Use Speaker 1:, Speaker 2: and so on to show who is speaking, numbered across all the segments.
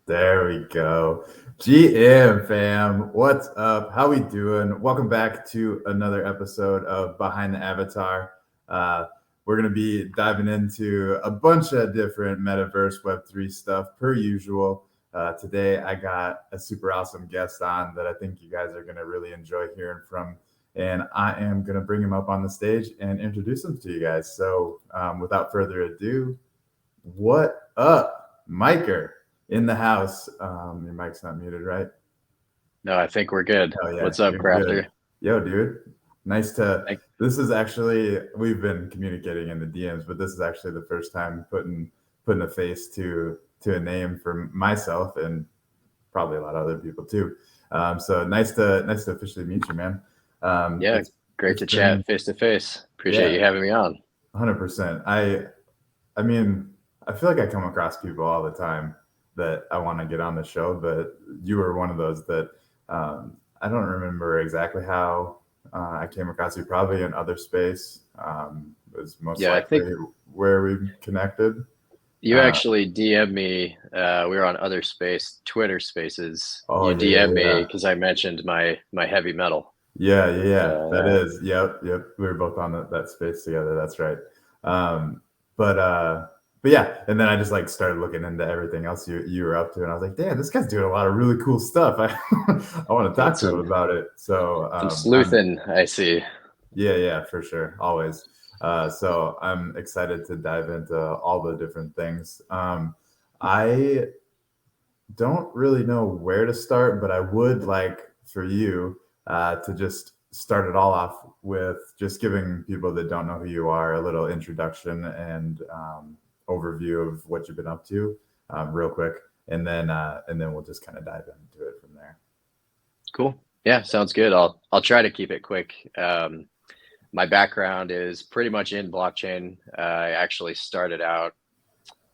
Speaker 1: There we go. GM fam, what's up? How we doing? Welcome back to another episode of Behind the Avatar. Uh, we're gonna be diving into a bunch of different metaverse Web3 stuff per usual. Today I got a super awesome guest on that I think you guys are gonna really enjoy hearing from, and I am gonna bring him up on the stage and introduce him to you guys. So, without further ado, what up, MIKR? In the house. Your mic's not muted, right?
Speaker 2: No, I think we're good.
Speaker 1: Oh yeah,
Speaker 2: What's up,
Speaker 1: you're good.
Speaker 2: Crafter?
Speaker 1: Yo, dude. Nice to.
Speaker 2: Like,
Speaker 1: This is actually we've been communicating in the DMs, but this is actually the first time putting a face to a name for myself and probably a lot of other people too. So nice to officially meet you, man.
Speaker 2: yeah, great
Speaker 1: It's
Speaker 2: to
Speaker 1: been
Speaker 2: chat face to face. Appreciate
Speaker 1: yeah,
Speaker 2: you having me on.
Speaker 1: 100%. I mean, I feel like I come across people all the time that I want to get on the show, but you were one of those that I don't remember exactly how I came across you. Probably in other space was most
Speaker 2: Yeah, I think
Speaker 1: likely where we connected.
Speaker 2: you
Speaker 1: Uh,
Speaker 2: actually DM'd me. We were on other space, Twitter Spaces.
Speaker 1: oh
Speaker 2: You
Speaker 1: yeah, yeah,
Speaker 2: DM'd me
Speaker 1: yeah,
Speaker 2: because I mentioned my heavy metal.
Speaker 1: yeah, yeah, yeah. That
Speaker 2: Uh,
Speaker 1: is, yep, yep. We were both on that space together. That's right. Um, but uh, but yeah, and then I just like started looking into everything else you were up to, and I was like, damn, this guy's doing a lot of really cool stuff. I want to
Speaker 2: did
Speaker 1: talk to him about it. So
Speaker 2: some
Speaker 1: I'm
Speaker 2: sleuthing, I see.
Speaker 1: yeah, yeah, for sure, always. So I'm excited to dive into all the different things. I don't really know where to start, but I would like for you to just start it all off with just giving people that don't know who you are a little introduction and overview of what you've been up to, real quick, and then we'll just kind of dive into it from there.
Speaker 2: Cool. Yeah, sounds good. I'll try to keep it quick. My background is pretty much in blockchain. I actually started out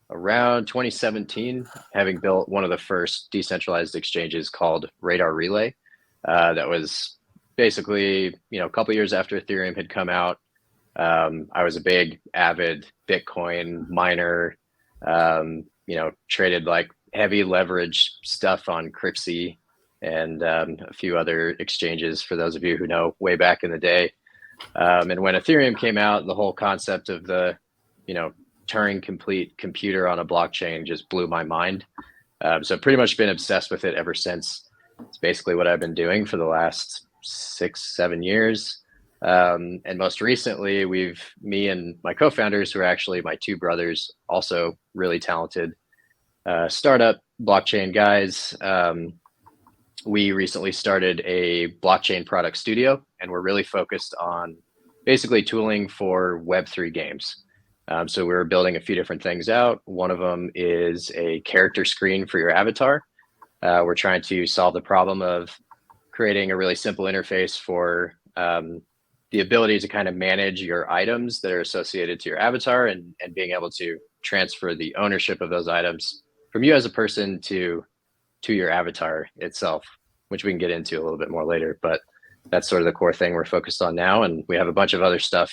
Speaker 2: around 2017, having built one of the first decentralized exchanges called Radar Relay. That was basically, a couple years after Ethereum had come out. I was a big avid Bitcoin miner, traded like heavy leverage stuff on Cripsy and a few other exchanges for those of you who know way back in the day. And when Ethereum came out, the whole concept of the, you know, Turing complete computer on a blockchain just blew my mind. So I've pretty much been obsessed with it ever since. It's basically what I've been doing for the last 6, 7 years. And most recently, me and my co-founders, who are actually my two brothers, also really talented startup blockchain guys. We recently started a blockchain product studio, and we're really focused on basically tooling for Web3 games. So we're building a few different things out. One of them is a character screen for your avatar. We're trying to solve the problem of creating a really simple interface for the ability to kind of manage your items that are associated to your avatar and being able to transfer the ownership of those items from you as a person to your avatar itself, which we can get into a little bit more later. But that's sort of the core thing we're focused on now. And we have a bunch of other stuff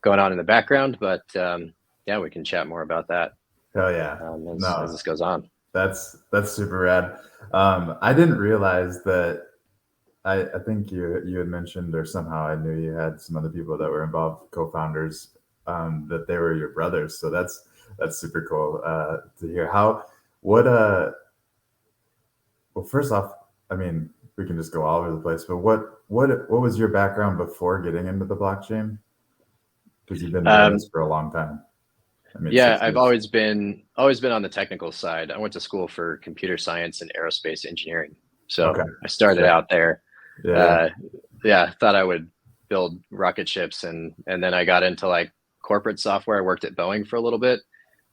Speaker 2: going on in the background, but yeah, we can chat more about that
Speaker 1: Hell yeah!
Speaker 2: as
Speaker 1: No,
Speaker 2: this goes on.
Speaker 1: that's super rad. I didn't realize that. I think you had mentioned, or somehow I knew you had some other people that were involved, co-founders, that they were your brothers. So that's super cool to hear. How what Well, first off, I mean, we can just go all over the place, but what was your background before getting into the blockchain? Because you've been doing this
Speaker 2: Um,
Speaker 1: for a long time. I mean,
Speaker 2: yeah,
Speaker 1: 6
Speaker 2: I've
Speaker 1: years.
Speaker 2: always been on the technical side. I went to school for computer science and aerospace engineering, so
Speaker 1: Okay.
Speaker 2: I started
Speaker 1: Sick.
Speaker 2: out there.
Speaker 1: Yeah, yeah.
Speaker 2: Uh, yeah, thought I would build rocket ships, and then I got into like corporate software. I worked at Boeing for a little bit,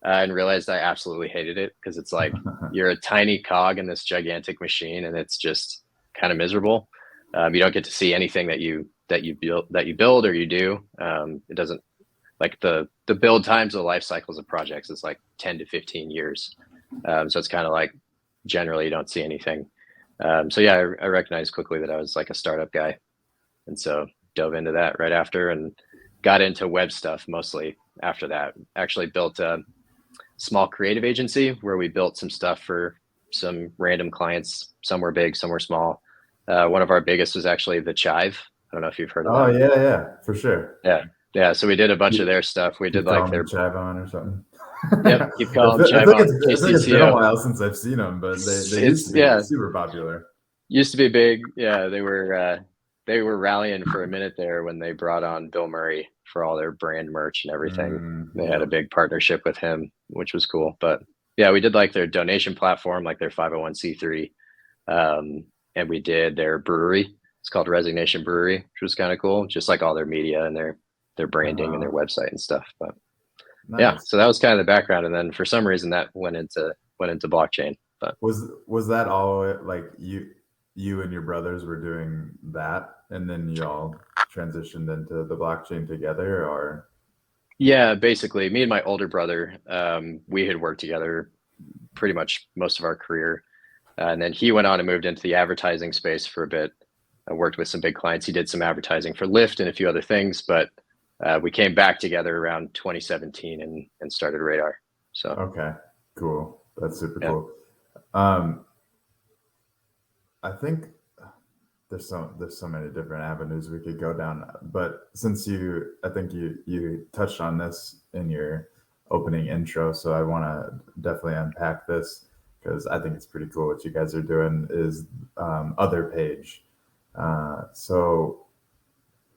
Speaker 2: and realized I absolutely hated it because it's like you're a tiny cog in this gigantic machine, and it's just kind of miserable. You don't get to see anything that you build or you do. It doesn't like the build times, the life cycles of projects is like 10 to 15 years. So it's kind of like generally you don't see anything. So yeah, I recognized quickly that I was like a startup guy, and so dove into that right after and got into web stuff mostly after that. Actually built a small creative agency where we built some stuff for some random clients. Some were big, some were small. One of our biggest was actually the Chive. I don't know if you've heard of
Speaker 1: Oh
Speaker 2: them.
Speaker 1: yeah, for sure.
Speaker 2: Yeah. So we did a bunch of their stuff. We
Speaker 1: Keep
Speaker 2: did like
Speaker 1: calling them
Speaker 2: their
Speaker 1: Chivon or something.
Speaker 2: Yep. Keep
Speaker 1: I
Speaker 2: calling
Speaker 1: feel, I feel like
Speaker 2: Chivon
Speaker 1: I feel like it's been a
Speaker 2: KCCO.
Speaker 1: while since I've seen them, but they used to
Speaker 2: It's
Speaker 1: be super popular.
Speaker 2: used to be big. Yeah, they were rallying for a minute there when they brought on Bill Murray for all their brand merch and everything. They had a big partnership with him, which was cool. But yeah, we did like their donation platform, like their 501c3, and we did their brewery. It's called Resignation Brewery, which was kind of cool. Just like all their media and their branding and their website and stuff. But
Speaker 1: nice.
Speaker 2: yeah, so that was kind of the background, and then for some reason that went into blockchain. But
Speaker 1: was that all like you and your brothers were doing that, and then y'all transitioned into the blockchain together, or?
Speaker 2: Yeah, basically, me and my older brother, we had worked together pretty much most of our career, and then he went on and moved into the advertising space for a bit. I worked with some big clients. He did some advertising for Lyft and a few other things, but we came back together around 2017 and started Radar. So
Speaker 1: okay, cool. That's super
Speaker 2: yeah.
Speaker 1: cool. I think there's so many different avenues we could go down, but since I think you touched on this in your opening intro, so I want to definitely unpack this because I think it's pretty cool what you guys are doing is other page. So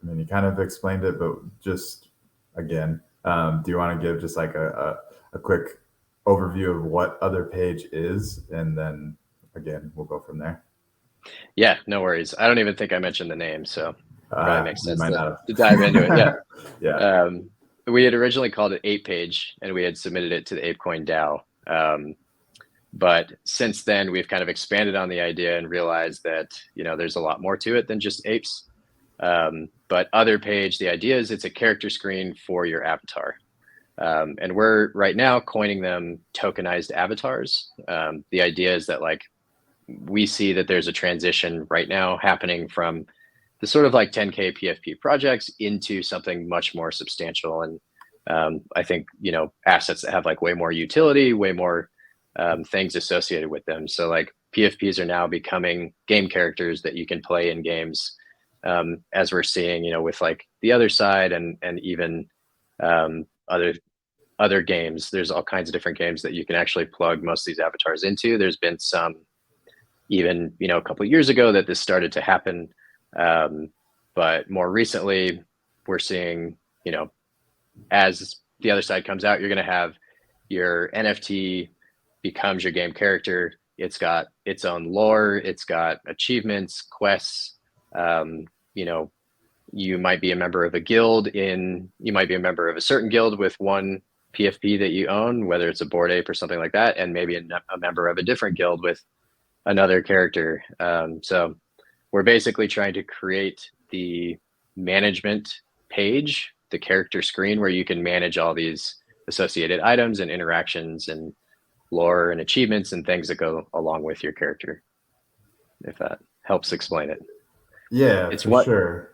Speaker 1: I mean, you kind of explained it, but just again, do you want to give just like a quick overview of what other page is, and then again we'll go from there.
Speaker 2: Yeah, no worries. I don't even think I mentioned the name, so probably makes sense to dive into it. Yeah.
Speaker 1: Yeah.
Speaker 2: We had originally called it Ape Page, and we had submitted it to the ApeCoin DAO. But since then, we've kind of expanded on the idea and realized that there's a lot more to it than just apes. But other page, the idea is it's a character screen for your avatar. And we're right now coining them tokenized avatars. The idea is that we see that there's a transition right now happening from the sort of like 10K PFP projects into something much more substantial. And I think, assets that have like way more utility, way more things associated with them. So like PFPs are now becoming game characters that you can play in games, as we're seeing, with like the other side and even other games. There's all kinds of different games that you can actually plug most of these avatars into. There's been some even a couple of years ago that this started to happen, but more recently we're seeing as the other side comes out, you're going to have your NFT becomes your game character. It's got its own lore, it's got achievements, quests. You might be a member of a guild you might be a member of a certain guild with one PFP that you own, whether it's a Bored Ape or something like that, and maybe a member of a different guild with another character. So we're basically trying to create the management page, the character screen, where you can manage all these associated items and interactions and lore and achievements and things that go along with your character, if that helps explain it.
Speaker 1: Yeah, it's for sure.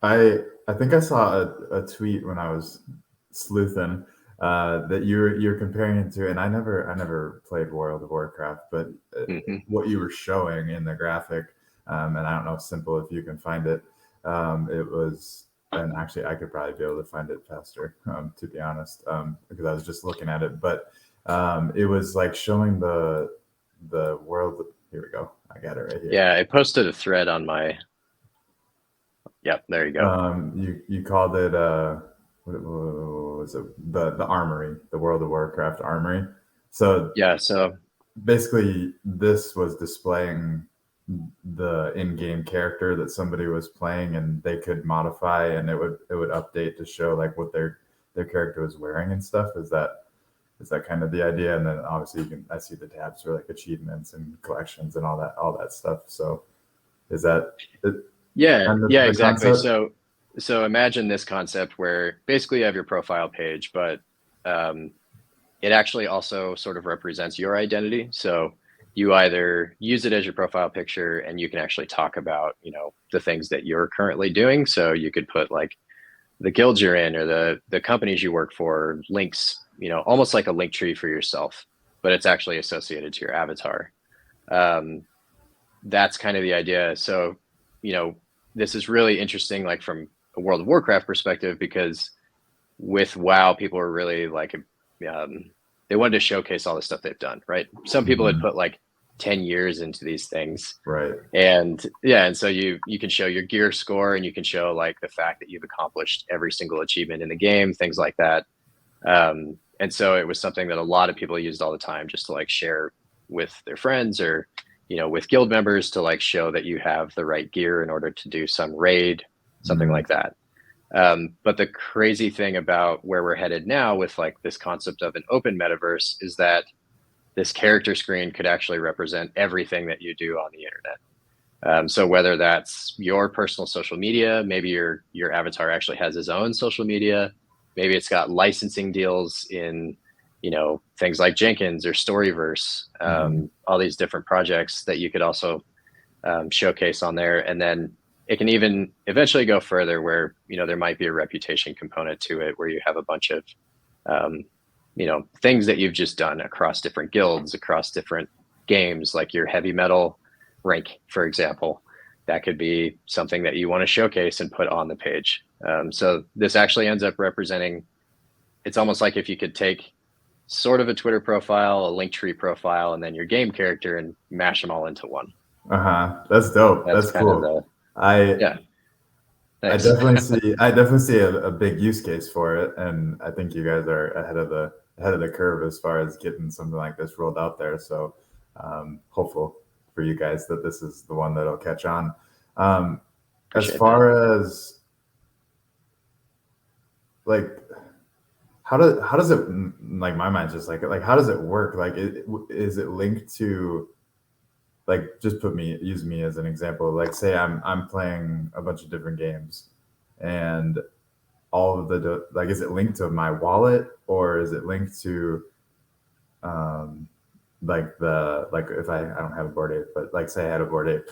Speaker 1: I think I saw a tweet when I was sleuthing that you're comparing it to, and I never played World of Warcraft, but what you were showing in the graphic, and I don't know, Simple, if you can find it, it was, and actually I could probably be able to find it faster, to be honest, because I was just looking at it, but it was like showing the world. Here we go. I got it right here.
Speaker 2: Yeah, I posted a thread on my. Yep, there you go.
Speaker 1: You called it what was it? The Armory, the World of Warcraft Armory. So
Speaker 2: yeah, so
Speaker 1: basically this was displaying the in-game character that somebody was playing, and they could modify, and it would update to show like what their character was wearing and stuff. Is that kind of the idea? And then obviously I see the tabs for like achievements and collections and all that stuff. So is that it?
Speaker 2: Yeah,
Speaker 1: kind of
Speaker 2: yeah, exactly.
Speaker 1: concept?
Speaker 2: So imagine this concept where basically you have your profile page, but it actually also sort of represents your identity. So you either use it as your profile picture, and you can actually talk about, the things that you're currently doing. So you could put like the guilds you're in or the companies you work for, links, almost like a link tree for yourself. but it's actually associated to your avatar. That's kind of the idea. So, this is really interesting, like from a World of Warcraft perspective, because with WoW, people are really like, they wanted to showcase all the stuff they've done, right? Some people had put like 10 years into these things.
Speaker 1: Right.
Speaker 2: And so you can show your gear score, and you can show like the fact that you've accomplished every single achievement in the game, things like that. And so it was something that a lot of people used all the time, just to like share with their friends, or, with guild members, to like show that you have the right gear in order to do some raid, something like that. But the crazy thing about where we're headed now with like this concept of an open metaverse is that this character screen could actually represent everything that you do on the internet. So whether that's your personal social media, maybe your avatar actually has his own social media, maybe it's got licensing deals in, things like Jenkins or Storyverse, all these different projects that you could also showcase on there. And then it can even eventually go further where, there might be a reputation component to it, where you have a bunch of, things that you've just done across different guilds, across different games, like your heavy metal rank, for example. That could be something that you want to showcase and put on the page. So this actually ends up representing, it's almost like if you could take sort of a Twitter profile, a Linktree profile, and then your game character, and mash them all into one.
Speaker 1: That's dope. That's cool. I definitely see a big use case for it, and I think you guys are ahead of the curve as far as getting something like this rolled out there. So hopeful for you guys that this is the one that'll catch on. As far as like, how does it, like, my mind's just like how does it work? Like, is it linked to, like, just use me as an example. Like, say I'm playing a bunch of different games, and all of the like, is it linked to my wallet, or is it linked to like if I don't have a Bored Ape, but like say I had a Bored Ape,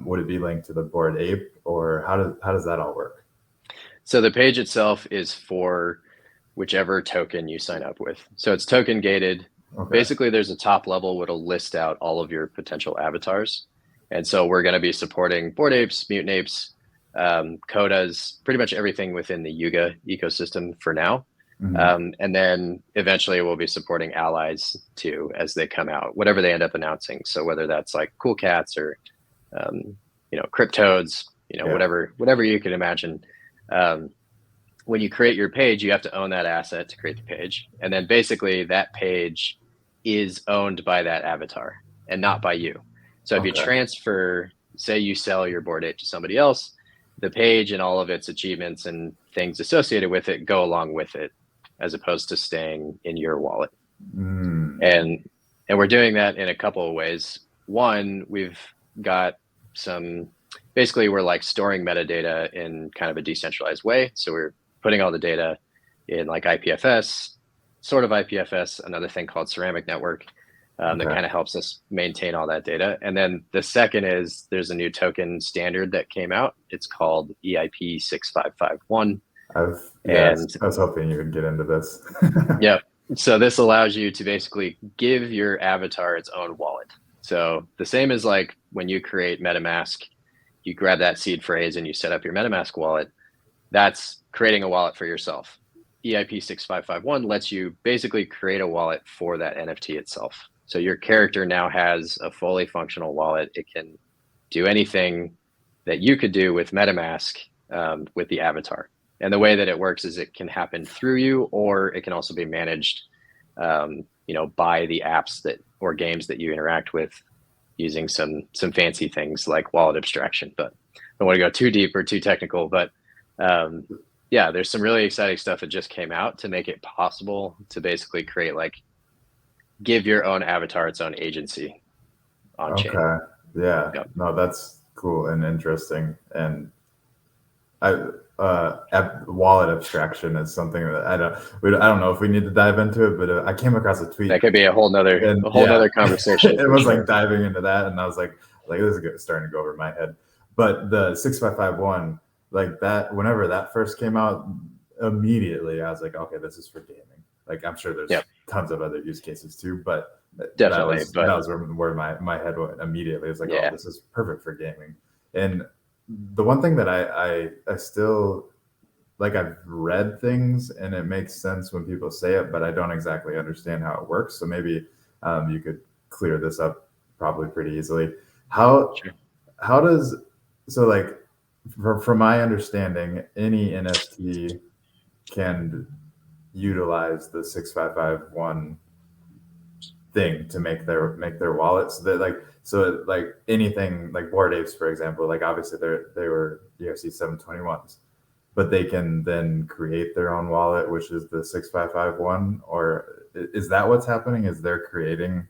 Speaker 1: would it be linked to the Bored Ape, or how does that all work?
Speaker 2: So the page itself is for whichever token you sign up with. So it's token gated. Okay. Basically, there's a top level which will list out all of your potential avatars. And so we're going to be supporting Bored Apes, Mutant Apes, Kodas, pretty much everything within the Yuga ecosystem for now. And then eventually we'll be supporting allies too as they come out, whatever they end up announcing. So whether that's like Cool Cats or, Cryptodes, whatever you can imagine. When you create your page, you have to own that asset to create the page. And then basically that page is owned by that avatar and not by you. So if you transfer, say you sell your Bored Ape to somebody else, the page and all of its achievements and things associated with it go along with it, as opposed to staying in your wallet. And we're doing that in a couple of ways. One, we've got basically we're like storing metadata in kind of a decentralized way. So we're putting all the data in like IPFS, sort of IPFS, another thing called Ceramic Network that kind of helps us maintain all that data. And then the second is there's a new token standard that came out. It's called EIP 6551.
Speaker 1: I was hoping you would get into this.
Speaker 2: Yeah. So this allows you to basically give your avatar its own wallet. So the same as like when you create MetaMask, you grab that seed phrase and you set up your MetaMask wallet. That's creating a wallet for yourself. EIP 6551 lets you basically create a wallet for that NFT itself. So your character now has a fully functional wallet. It can do anything that you could do with MetaMask with the avatar. And the way that it works is it can happen through you, or it can also be managed, by the apps or games that you interact with, using some fancy things like wallet abstraction. But I don't want to go too deep or too technical. But there's some really exciting stuff that just came out to make it possible to basically create give your own avatar its own agency on chain.
Speaker 1: Yeah. Yep. No, that's cool and interesting. And wallet abstraction is something that I don't know if we need to dive into it, but I came across a tweet
Speaker 2: that could be a whole nother conversation.
Speaker 1: It was like diving into that, and I was like this is starting to go over my head. But the 6551, like that, whenever that first came out, immediately I was like, okay, this is for gaming. Like, I'm sure there's tons of other use cases too, but
Speaker 2: Definitely,
Speaker 1: that was where my head went immediately. It's like,
Speaker 2: yeah.
Speaker 1: oh, this is perfect for gaming. And the one thing that I still like, I've read things and it makes sense when people say it, but I don't exactly understand how it works. So maybe you could clear this up probably pretty easily. How
Speaker 2: Sure.
Speaker 1: how does so like from my understanding, any NFT can utilize the 6551 thing to make their wallet. So like anything like Bored Apes, for example, like obviously they were ERC 721s, but they can then create their own wallet, which is the 6551. Or is that what's happening? Is they're creating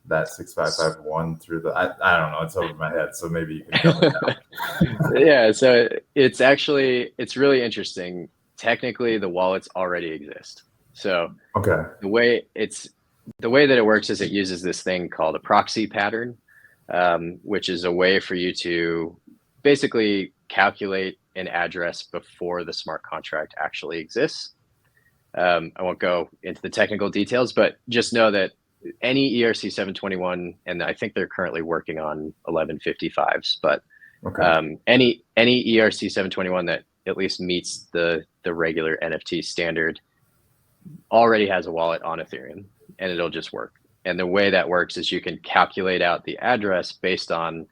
Speaker 1: that 6551 through the I don't know, it's over my head, so maybe you can tell me now.
Speaker 2: Yeah, so it's really interesting. Technically, the wallets already exist. So
Speaker 1: Okay.
Speaker 2: the way that it works is it uses this thing called a proxy pattern, which is a way for you to basically calculate an address before the smart contract actually exists. I won't go into the technical details, but just know that any ERC 721, and I think they're currently working on 1155s, but
Speaker 1: Okay.
Speaker 2: any ERC 721 that at least meets the regular NFT standard already has a wallet on Ethereum, and it'll just work. And the way that works is you can calculate out the address based on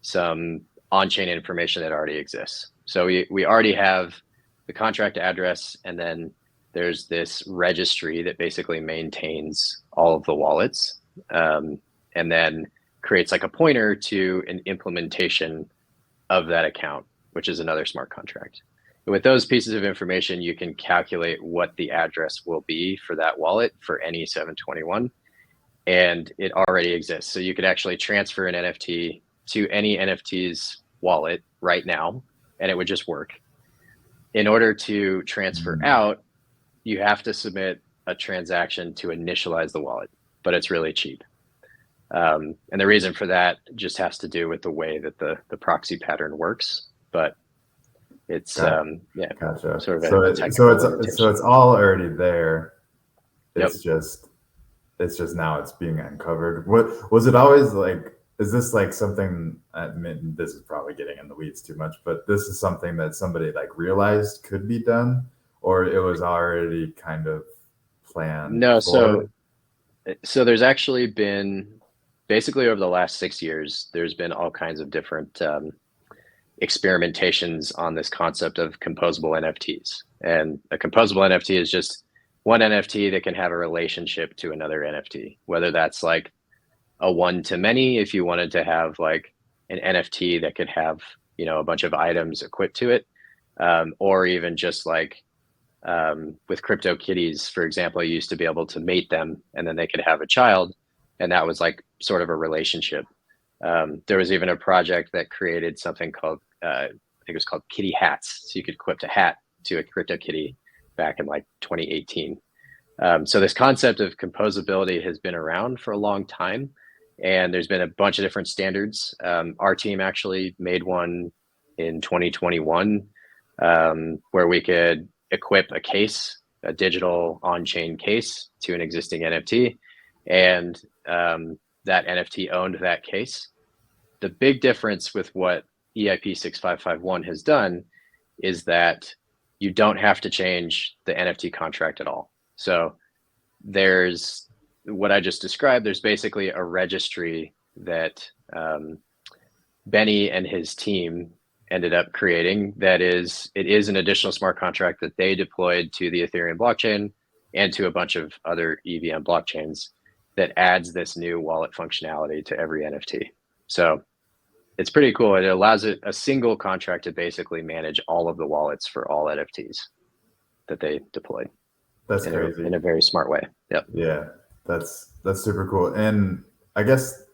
Speaker 2: some on-chain information that already exists. So we already have the contract address, and then there's this registry that basically maintains all of the wallets, and then creates like a pointer to an implementation of that account, which is another smart contract. With those pieces of information, you can calculate what the address will be for that wallet for any 721, and it already exists. So you could actually transfer an NFT to any NFT's wallet right now, and it would just work. In order to transfer out, you have to submit a transaction to initialize the wallet, but it's really cheap. And the reason for that just has to do with the way that the proxy pattern works, but it's
Speaker 1: Gotcha.
Speaker 2: sort of
Speaker 1: So
Speaker 2: a technical
Speaker 1: so
Speaker 2: limitation.
Speaker 1: it's all already there.
Speaker 2: Yep.
Speaker 1: It's just now it's being uncovered. What was it always like? Is this like something? I mean, this is probably getting in the weeds too much, but this is something that somebody like realized could be done, or it was already kind of planned
Speaker 2: No,
Speaker 1: for.
Speaker 2: so there's actually been basically over the last 6 years, there's been all kinds of different experimentations on this concept of composable NFTs. And a composable NFT is just one NFT that can have a relationship to another NFT, whether that's like a one to many, if you wanted to have like an NFT that could have, a bunch of items equipped to it, or even just like with crypto kitties, for example, you used to be able to mate them and then they could have a child. And that was like sort of a relationship. There was even a project that created something called, I think it was called Kitty Hats. So you could equip a hat to a crypto kitty back in like 2018. So this concept of composability has been around for a long time, and there's been a bunch of different standards. Our team actually made one in 2021 where we could equip a case, a digital on-chain case to an existing NFT, and that NFT owned that case. The big difference with what EIP 6551 has done is that you don't have to change the NFT contract at all. So there's what I just described. There's basically a registry that Benny and his team ended up creating it is an additional smart contract that they deployed to the Ethereum blockchain and to a bunch of other EVM blockchains that adds this new wallet functionality to every NFT. So it's pretty cool. It allows a single contract to basically manage all of the wallets for all NFTs that they deployed.
Speaker 1: That's crazy.
Speaker 2: In a very smart way. Yep.
Speaker 1: Yeah, that's super cool. And I guess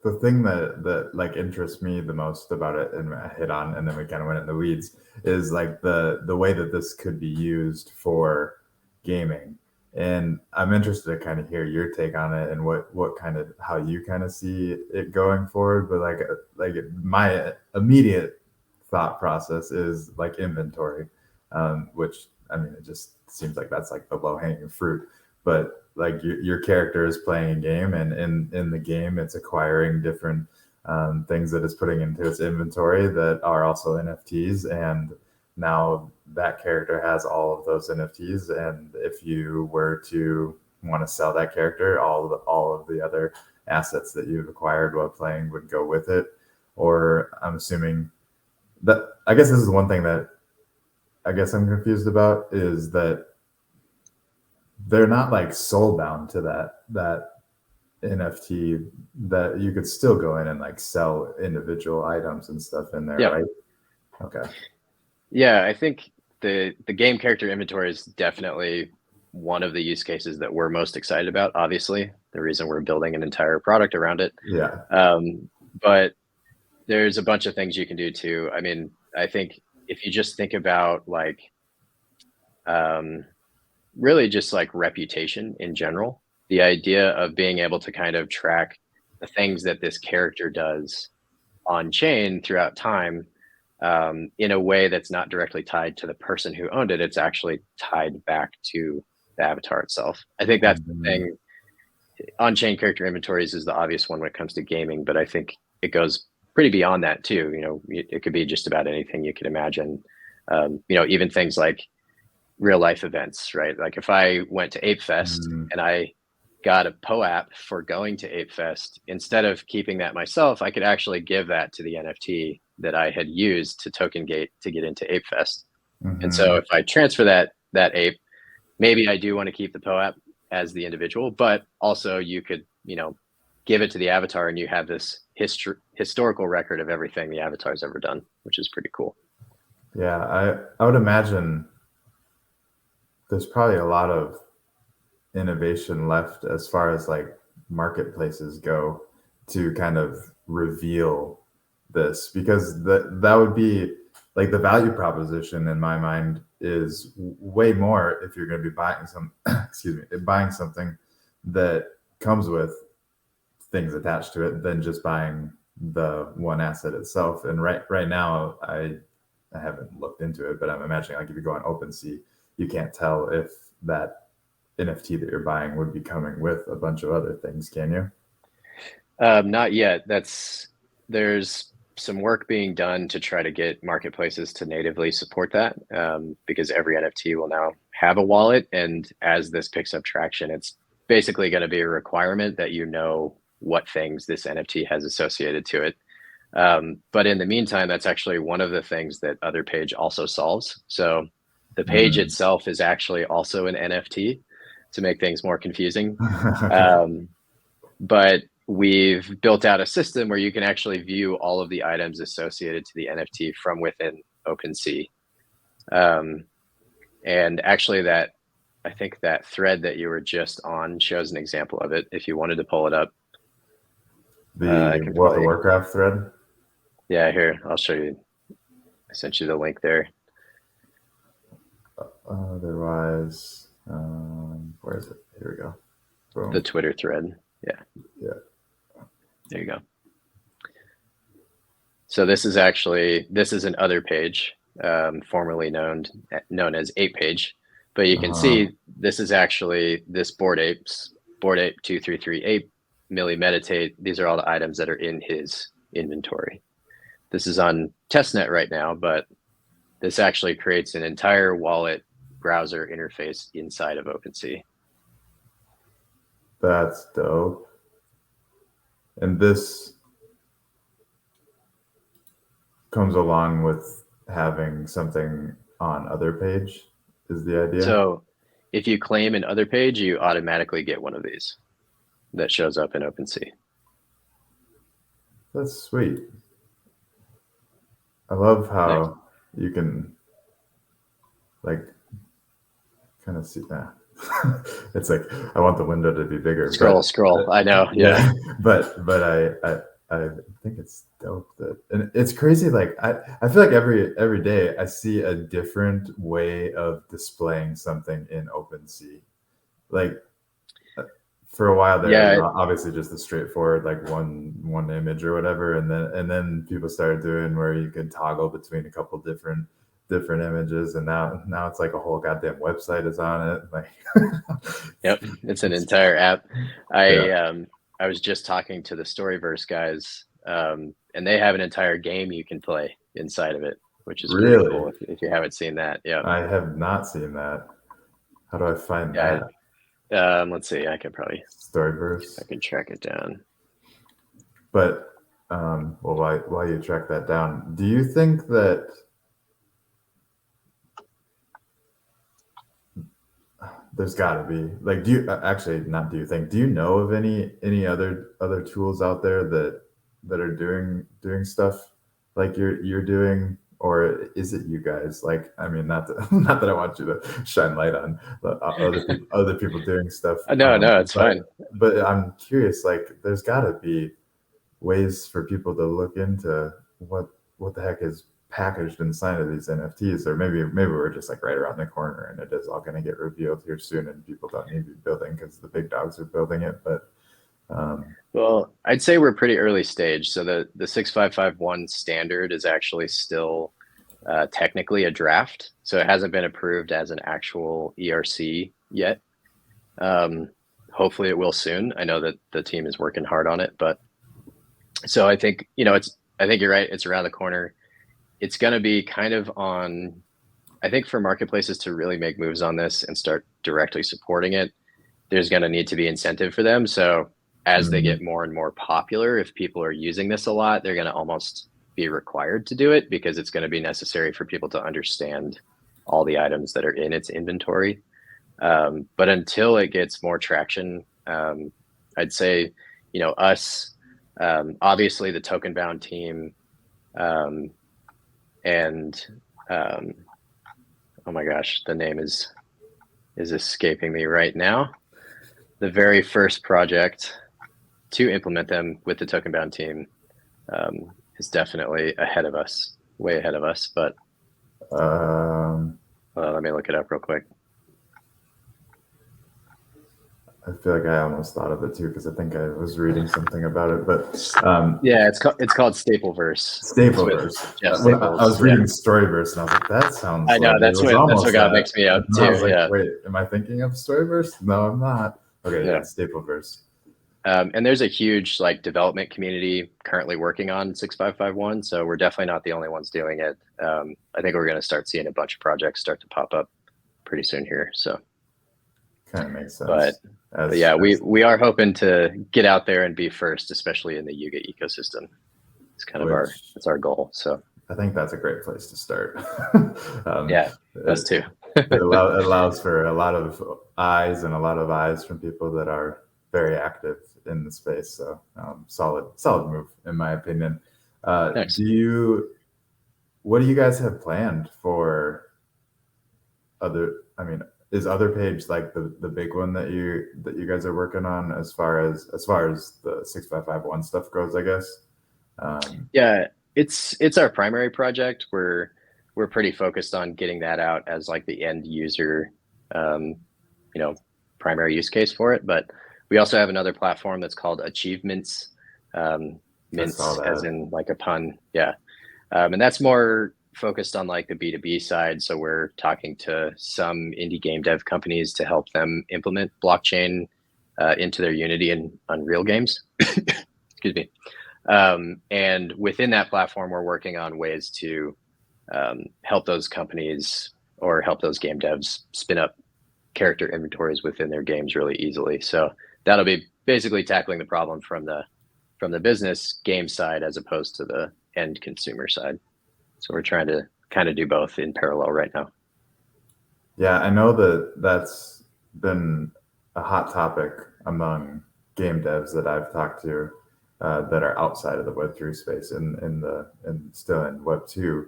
Speaker 1: the thing that like interests me the most about it, and I hit on, and then we kind of went in the weeds, is like the way that this could be used for gaming. And I'm interested to kind of hear your take on it and what kind of how you kind of see it going forward. But like my immediate thought process is like inventory, which I mean, it just seems like that's like the low hanging fruit. But like your character is playing a game, and in the game, it's acquiring different things that it's putting into its inventory that are also NFTs. And now that character has all of those NFTs. And if you were to want to sell that character, all of the other assets that you've acquired while playing would go with it. Or I'm assuming that, I guess this is one thing that I guess I'm confused about, is that they're not like soul bound to that NFT, that you could still go in and like sell individual items and stuff in there,
Speaker 2: Yep.
Speaker 1: right? Okay.
Speaker 2: Yeah, I think the game character inventory is definitely one of the use cases that we're most excited about. Obviously, the reason we're building an entire product around it.
Speaker 1: Yeah.
Speaker 2: But there's a bunch of things you can do too. I mean, I think if you just think about like really just like reputation in general, the idea of being able to kind of track the things that this character does on chain throughout time, in a way that's not directly tied to the person who owned it. It's actually tied back to the avatar itself. I think that's the thing. On-chain character inventories is the obvious one when it comes to gaming, but I think it goes pretty beyond that too. You know, it could be just about anything you could imagine. You know, even things like real life events, right? Like if I went to Ape Fest and I got a POAP for going to Ape Fest, instead of keeping that myself, I could actually give that to the NFT that I had used to token gate to get into Ape Fest. And so if I transfer that ape, maybe I do want to keep the POAP as the individual, but also you could, you know, give it to the avatar and you have this historical record of everything the avatar's ever done, which is pretty cool.
Speaker 1: Yeah, I would imagine there's probably a lot of innovation left as far as like marketplaces go to kind of reveal this, because that would be like the value proposition in my mind is way more if you're going to be buying buying something that comes with things attached to it than just buying the one asset itself. And right now I haven't looked into it, but I'm imagining like if you go on OpenSea, you can't tell if that NFT that you're buying would be coming with a bunch of other things, can you?
Speaker 2: Not yet. There's some work being done to try to get marketplaces to natively support that, because every NFT will now have a wallet. And as this picks up traction, it's basically going to be a requirement that you know what things this NFT has associated to it. But in the meantime, that's actually one of the things that Other Page also solves. So the page itself is actually also an NFT to make things more confusing. But we've built out a system where you can actually view all of the items associated to the NFT from within OpenSea. And actually I think that thread that you were just on shows an example of it. If you wanted to pull it up.
Speaker 1: The World of Warcraft thread?
Speaker 2: Yeah, here, I'll show you. I sent you the link there.
Speaker 1: Otherwise, where is it? Here we go. Boom.
Speaker 2: The Twitter thread. Yeah. There you go. So this is an Other Page, formerly known as Ape Page, but you can see this is actually this Bored Ape 233 Ape, Millie Meditate. These are all the items that are in his inventory. This is on testnet right now, but this actually creates an entire wallet browser interface inside of OpenSea.
Speaker 1: That's dope. And this comes along with having something on Other Page, is the idea?
Speaker 2: So if you claim an Other Page, you automatically get one of these that shows up in OpenSea.
Speaker 1: That's sweet. I love how you can like kind of see that. It's like I want the window to be bigger.
Speaker 2: Scroll. I know. Yeah.
Speaker 1: But I think it's dope and it's crazy. Like I feel like every day I see a different way of displaying something in OpenSea. Like for a while there, obviously just the straightforward like one image or whatever, and then people started doing where you could toggle between a couple different different images, and now it's like a whole goddamn website is on it. Like,
Speaker 2: Yep, it's an entire app. I was just talking to the Storyverse guys, and they have an entire game you can play inside of it, which is pretty
Speaker 1: really,
Speaker 2: cool if you haven't seen that. Yeah,
Speaker 1: I have not seen that. How do I find
Speaker 2: yeah.
Speaker 1: that?
Speaker 2: Let's see. I
Speaker 1: Storyverse.
Speaker 2: can track it down.
Speaker 1: But well, while you track that down, do you think that there's got to be like, do you actually not? Do you think? Do you know of any other tools out there that are doing stuff like you're doing, or is it you guys? Like, I mean, not that, not that I want you to shine light on other people doing stuff.
Speaker 2: No, it's fine.
Speaker 1: But I'm curious. Like, there's got to be ways for people to look into what the heck is packaged inside of these NFTs, or maybe we're just like right around the corner and it is all going to get revealed here soon, and people don't need to be building because the big dogs are building it. But
Speaker 2: well, I'd say we're pretty early stage. So the 6551 standard is actually still technically a draft, so it hasn't been approved as an actual ERC yet. Hopefully, it will soon. I know that the team is working hard on it, but so I think I think you're right. It's around the corner. It's going to be kind of on, I think, for marketplaces to really make moves on this and start directly supporting it, there's going to need to be incentive for them. So as they get more and more popular, if people are using this a lot, they're going to almost be required to do it because it's going to be necessary for people to understand all the items that are in its inventory. But until it gets more traction, I'd say, us, obviously the token bound team, and oh my gosh, the name is escaping me right now. The very first project to implement them with the token bound team is definitely ahead of us, way ahead of us. But let me look it up real quick.
Speaker 1: I feel like I almost thought of it too because I think I was reading something about it. But
Speaker 2: yeah, it's called Stapleverse.
Speaker 1: Stapleverse. I was reading Storyverse and I was like, that sounds.
Speaker 2: I know
Speaker 1: like
Speaker 2: that's what got mixed me up too.
Speaker 1: I was like, wait, am I thinking of Storyverse? No, I'm not. Okay, yeah, Stapleverse.
Speaker 2: And there's a huge development community currently working on 6551, so we're definitely not the only ones doing it. I think we're going to start seeing a bunch of projects start to pop up pretty soon here. So
Speaker 1: kind of makes sense.
Speaker 2: But yeah, we are hoping to get out there and be first, especially in the Yuga ecosystem. It's kind of our goal. So
Speaker 1: I think that's a great place to start.
Speaker 2: Yeah, us too.
Speaker 1: It allows for a lot of eyes from people that are very active in the space. So solid move in my opinion. What do you guys have planned for is Other Page like the big one that you guys are working on as far as the 6551 stuff goes, I guess?
Speaker 2: Yeah, it's our primary project. We're pretty focused on getting that out as like the end user, primary use case for it. But we also have another platform that's called Achievements, mints as in like a pun. Yeah. And that's more focused on like the B2B side. So we're talking to some indie game dev companies to help them implement blockchain into their Unity and Unreal games. Excuse me. And within that platform, we're working on ways to help those companies or help those game devs spin up character inventories within their games really easily. So that'll be basically tackling the problem from the business game side as opposed to the end consumer side. So we're trying to kind of do both in parallel right now.
Speaker 1: Yeah, I know that's been a hot topic among game devs that I've talked to that are outside of the Web3 space and still in Web2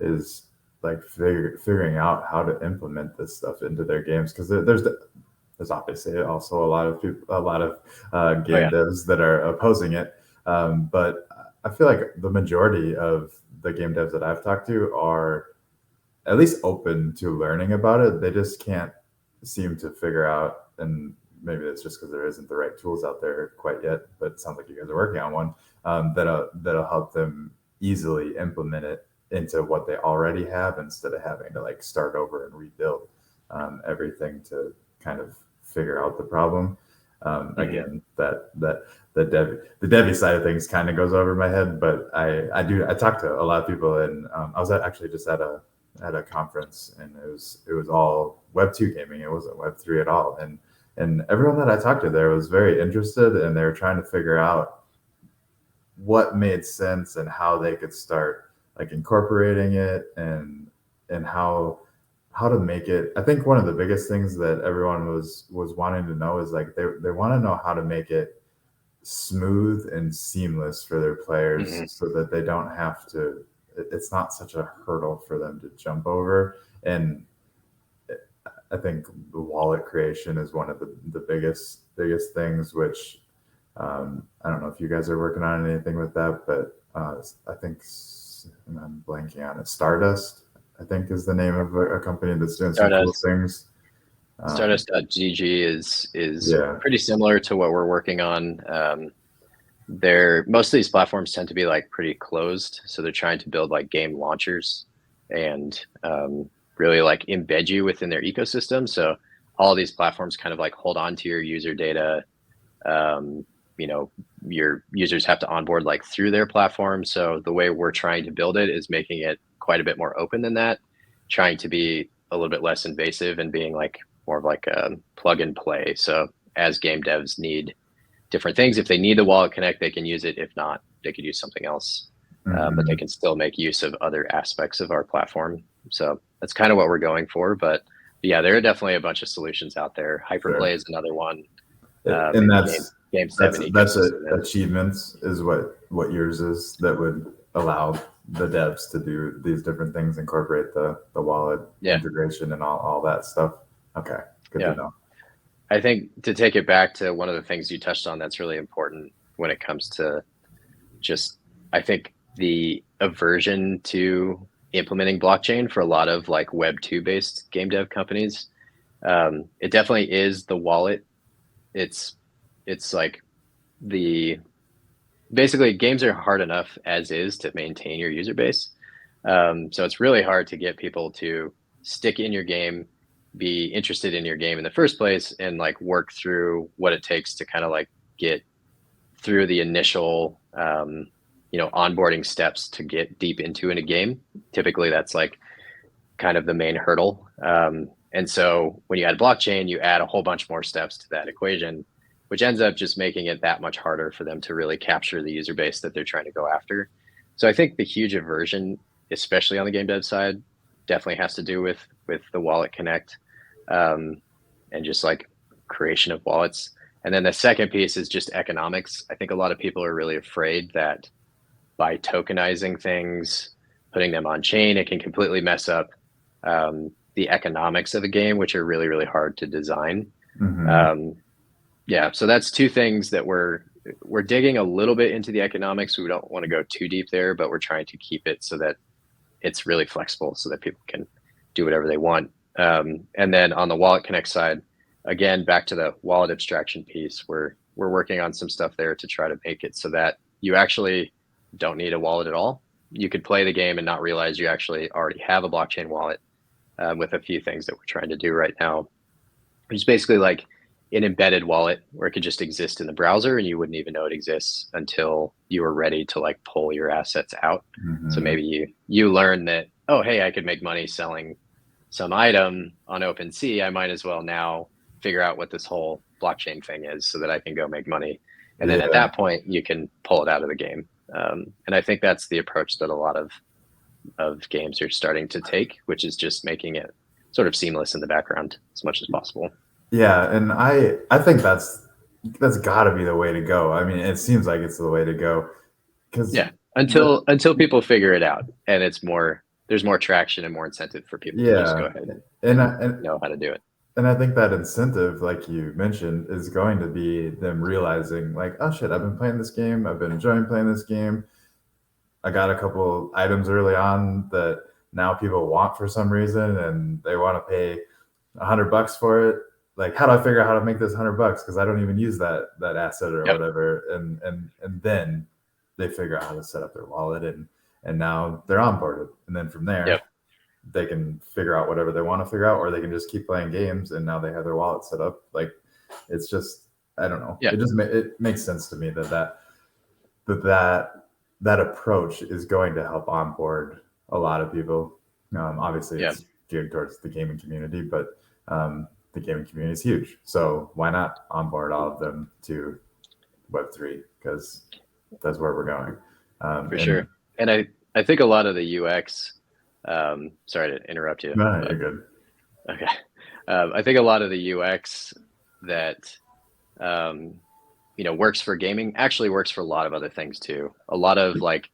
Speaker 1: is like figuring out how to implement this stuff into their games, because there's obviously also a lot of game devs that are opposing it, but I feel like the majority of the game devs that I've talked to are at least open to learning about it. They just can't seem to figure out, and maybe it's just because there isn't the right tools out there quite yet, but it sounds like you guys are working on one that'll help them easily implement it into what they already have instead of having to like start over and rebuild everything to kind of figure out the problem. Again, that the Devi side of things kind of goes over my head, but I talked to a lot of people, and I was actually just at a conference, and it was all Web 2 gaming. It wasn't Web 3 at all, and everyone that I talked to there was very interested, and they were trying to figure out what made sense and how they could start like incorporating it, and how to make it. I think one of the biggest things that everyone was wanting to know is like they want to know how to make it smooth and seamless for their players, so that they don't have to, it's not such a hurdle for them to jump over. And I think the wallet creation is one of the biggest things, which I don't know if you guys are working on anything with that, but I think, and I'm blanking on it, Stardust, I think, is the name of a company that's doing some cool things.
Speaker 2: Stardust.gg is pretty similar to what we're working on. Most of these platforms tend to be like pretty closed, so they're trying to build like game launchers and really like embed you within their ecosystem. So all these platforms kind of like hold on to your user data. Your users have to onboard like through their platform. So the way we're trying to build it is making it quite a bit more open than that, trying to be a little bit less invasive and being like more of like a plug and play. So as game devs need different things, if they need the wallet connect, they can use it. If not, they could use something else, but they can still make use of other aspects of our platform. So that's kind of what we're going for. But yeah, there are definitely a bunch of solutions out there. Hyperplay is another one.
Speaker 1: And that's achievements is what yours is, that would allow the devs to do these different things, incorporate the wallet integration and all that stuff. Okay, good to know.
Speaker 2: I think to take it back to one of the things you touched on that's really important when it comes to just, I think, the aversion to implementing blockchain for a lot of like Web2 based game dev companies. It definitely is the wallet. It's like basically games are hard enough as is to maintain your user base. So it's really hard to get people to stick in your game, be interested in your game in the first place, and like work through what it takes to kind of like get through the initial onboarding steps to get deep into in a game. Typically that's like kind of the main hurdle. And so when you add blockchain, you add a whole bunch more steps to that equation, which ends up just making it that much harder for them to really capture the user base that they're trying to go after. So I think the huge aversion, especially on the game dev side, definitely has to do with the wallet connect, and just like creation of wallets. And then the second piece is just economics. I think a lot of people are really afraid that by tokenizing things, putting them on chain, it can completely mess up the economics of a game, which are really, really hard to design. So that's two things that we're digging a little bit into the economics. We don't want to go too deep there, but we're trying to keep it so that it's really flexible so that people can do whatever they want. And then on the wallet connect side, again, back to the wallet abstraction piece, we're working on some stuff there to try to make it so that you actually don't need a wallet at all. You could play the game and not realize you actually already have a blockchain wallet, with a few things that we're trying to do right now, which is basically like an embedded wallet where it could just exist in the browser and you wouldn't even know it exists until you were ready to like pull your assets out. So maybe you learn that, oh, hey, I could make money selling some item on OpenSea. I might as well now figure out what this whole blockchain thing is so that I can go make money. And then at that point, you can pull it out of the game. And I think that's the approach that a lot of games are starting to take, which is just making it sort of seamless in the background as much as possible.
Speaker 1: Yeah, and I think that's got to be the way to go. I mean, it seems like it's the way to go, because
Speaker 2: until people figure it out and there's more traction and more incentive for people to just go ahead and know how to do it.
Speaker 1: And I think that incentive, like you mentioned, is going to be them realizing like, oh shit, I've been playing this game, I've been enjoying playing this game. I got a couple items early on that now people want for some reason, and they want to pay $100 for it. Like, how do I figure out how to make this $100? Because I don't even use that asset or whatever. And then they figure out how to set up their wallet. and now they're onboarded, and then from there.
Speaker 2: Yep.
Speaker 1: They can figure out whatever they want to figure out, or they can just keep playing games, and now they have their wallet set up. Like, it's just, I don't know.
Speaker 2: Yeah.
Speaker 1: It makes sense to me that approach is going to help onboard a lot of people. Obviously, it's geared towards the gaming community, but the gaming community is huge. So why not onboard all of them to Web3? Because that's where we're going.
Speaker 2: For sure. And I think a lot of the UX. Sorry to interrupt you.
Speaker 1: No, you're good.
Speaker 2: Okay. I think a lot of the UX that works for gaming actually works for a lot of other things too. A lot of like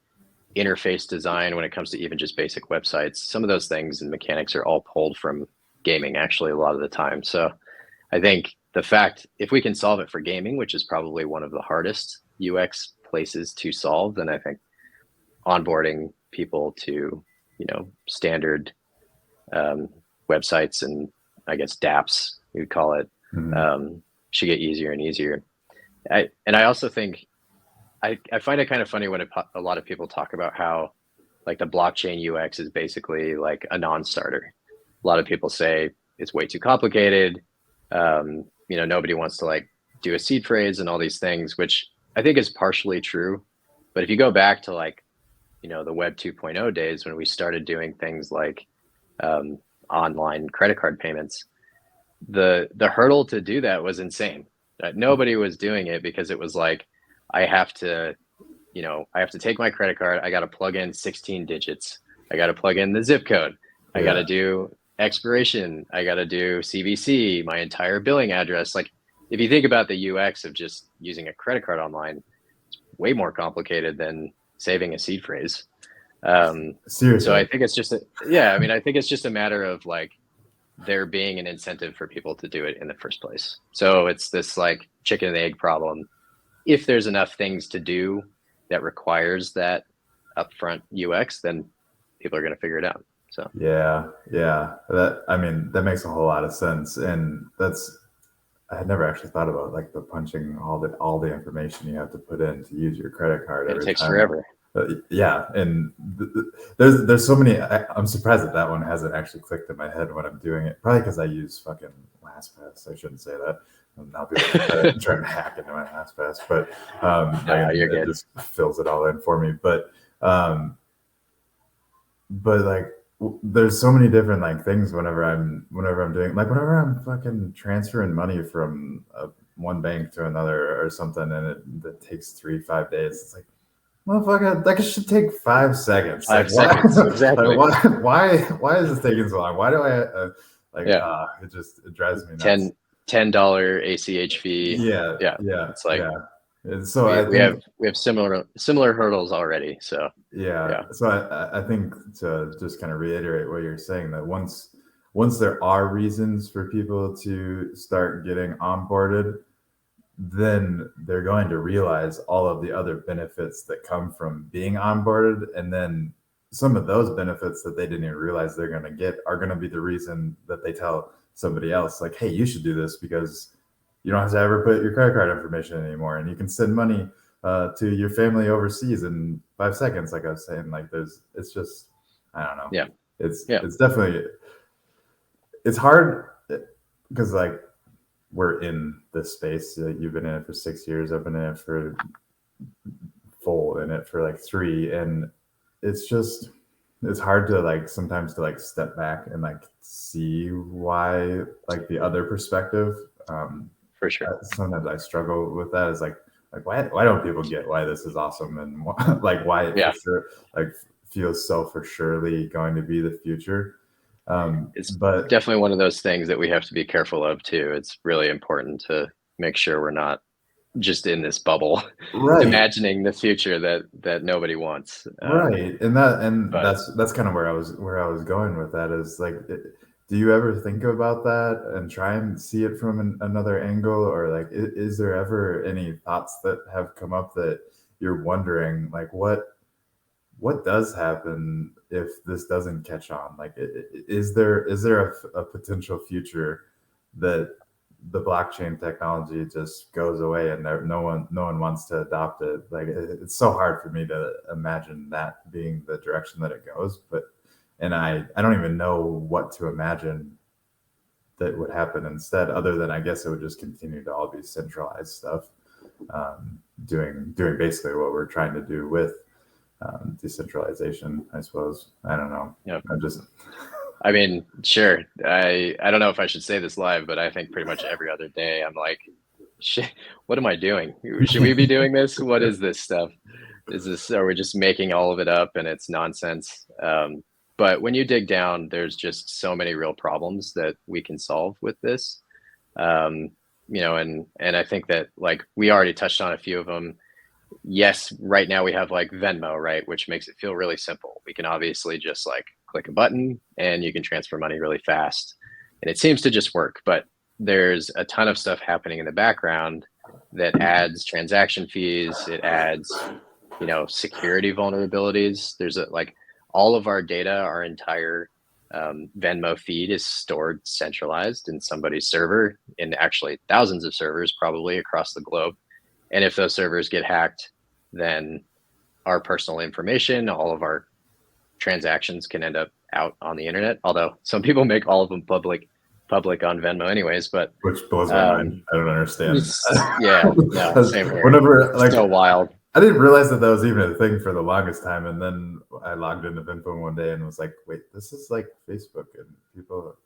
Speaker 2: interface design when it comes to even just basic websites. Some of those things and mechanics are all pulled from gaming actually a lot of the time. So I think the fact if we can solve it for gaming, which is probably one of the hardest UX places to solve, then I think onboarding people to standard websites and I guess dApps, we would call it, should get easier and easier. I also think I find it kind of funny when a lot of people talk about how like the blockchain UX is basically like a non-starter. A lot of people say it's way too complicated. Nobody wants to like do a seed phrase and all these things, which I think is partially true. But if you go back to like the Web 2.0 days when we started doing things like online credit card payments, the hurdle to do that was insane. Nobody was doing it because it was like, I have to take my credit card. I got to plug in 16 digits. I got to plug in the zip code. I got to do expiration. I got to do CVC, my entire billing address. Like if you think about the UX of just using a credit card online, it's way more complicated than saving a seed phrase.
Speaker 1: Seriously.
Speaker 2: So I think it's just I think it's just a matter of like there being an incentive for people to do it in the first place. So it's this like chicken and egg problem. If there's enough things to do that requires that upfront UX, then people are going to figure it out. So
Speaker 1: yeah, that makes a whole lot of sense, and I had never actually thought about like the punching all the information you have to put in to use your credit card.
Speaker 2: It takes forever.
Speaker 1: Yeah, and there's so many. I'm surprised that one hasn't actually clicked in my head when I'm doing it. Probably because I use fucking LastPass. I shouldn't say that. Now people are trying to hack into my LastPass, but it just fills it all in for me. But like there's so many different like things whenever I'm doing, like whenever I'm fucking transferring money from one bank to another or something, and it takes 3-5 days. It's like, motherfucker, that should take 5 seconds.
Speaker 2: 5 seconds, exactly.
Speaker 1: Like, why is this taking so long? Why do I it drives me nuts.
Speaker 2: $10 ACH fee.
Speaker 1: Yeah.
Speaker 2: It's like
Speaker 1: so
Speaker 2: we have similar hurdles already. So
Speaker 1: So I think to just kind of reiterate what you're saying, that once there are reasons for people to start getting onboarded, then they're going to realize all of the other benefits that come from being onboarded, and then some of those benefits that they didn't even realize they're going to get are going to be the reason that they tell somebody else, like, hey, you should do this because you don't have to ever put your credit card information anymore, and you can send money to your family overseas in 5 seconds. Like I was saying, like it's just, I don't know.
Speaker 2: Yeah.
Speaker 1: It's definitely, it's hard because like we're in this space. You've been in it for 6 years. I've been in it for like 3, and it's hard to like sometimes to like step back and like see why, like the other perspective.
Speaker 2: For sure.
Speaker 1: Sometimes I struggle with that. Is like why don't people get why this is awesome, and like why it for sure like feels so for surely going to be the future.
Speaker 2: It's definitely one of those things that we have to be careful of too. It's really important to make sure we're not just in this bubble, imagining the future that nobody wants.
Speaker 1: Right, and that's kind of where I was going with that. Is like, do you ever think about that and try and see it from another angle, or like, is there ever any thoughts that have come up that you're wondering, like, what does happen if this doesn't catch on? Like, is there a potential future that the blockchain technology just goes away and no one wants to adopt it. Like it's so hard for me to imagine that being the direction that it goes. And I don't even know what to imagine that would happen instead, other than I guess it would just continue to all be centralized stuff, doing basically what we're trying to do with decentralization, I suppose. I don't know.
Speaker 2: Yeah.
Speaker 1: I
Speaker 2: mean, sure. I don't know if I should say this live, but I think pretty much every other day I'm like, shit, what am I doing? Should we be doing this? What is this stuff? Are we just making all of it up and it's nonsense? But when you dig down, there's just so many real problems that we can solve with this. And I think that like we already touched on a few of them. Yes, right now we have like Venmo, right, which makes it feel really simple. We can obviously just like click a button and you can transfer money really fast. And it seems to just work, but there's a ton of stuff happening in the background that adds transaction fees. It adds, security vulnerabilities. There's like all of our data, our entire Venmo feed is stored centralized in somebody's server, in actually thousands of servers probably across the globe. And if those servers get hacked, then our personal information, all of our transactions can end up out on the internet. Although some people make all of them public on Venmo anyways, but
Speaker 1: which blows my mind. I don't understand.
Speaker 2: Yeah, no, same here.
Speaker 1: Whenever like
Speaker 2: so wild.
Speaker 1: I didn't realize that was even a thing for the longest time, and then I logged into Venmo one day and was like, "Wait, this is like Facebook and people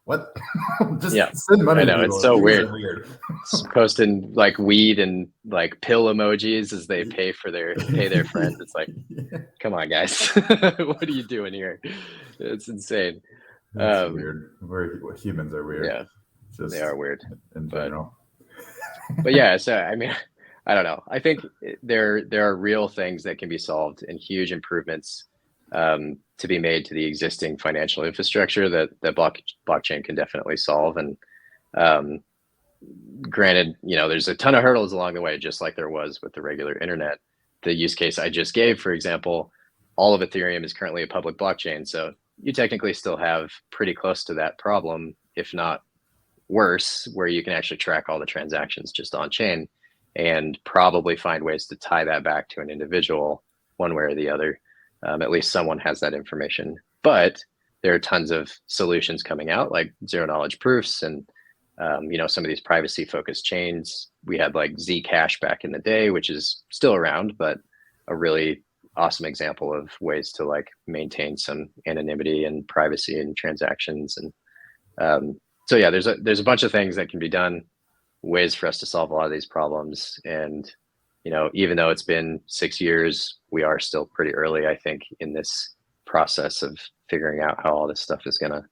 Speaker 1: what? Just send money."
Speaker 2: I know, it's so weird. Posting like weed and like pill emojis as they pay their friends. It's like, come on, guys, what are you doing here? It's insane.
Speaker 1: It's weird. Humans are weird.
Speaker 2: Yeah, they are weird
Speaker 1: in general.
Speaker 2: But yeah, so I mean, I don't know. I think there are real things that can be solved and huge improvements to be made to the existing financial infrastructure that blockchain can definitely solve. And granted, there's a ton of hurdles along the way, just like there was with the regular internet. The use case I just gave, for example, all of Ethereum is currently a public blockchain. So you technically still have pretty close to that problem, if not worse, where you can actually track all the transactions just on chain and probably find ways to tie that back to an individual one way or the other. At least someone has that information. But there are tons of solutions coming out, like zero knowledge proofs and some of these privacy focused chains. We had like Zcash back in the day, which is still around, but a really awesome example of ways to like maintain some anonymity and privacy in transactions. And so yeah, there's a bunch of things that can be done, ways for us to solve a lot of these problems. And even though it's been 6 years, we are still pretty early, I think, in this process of figuring out how all this stuff is going to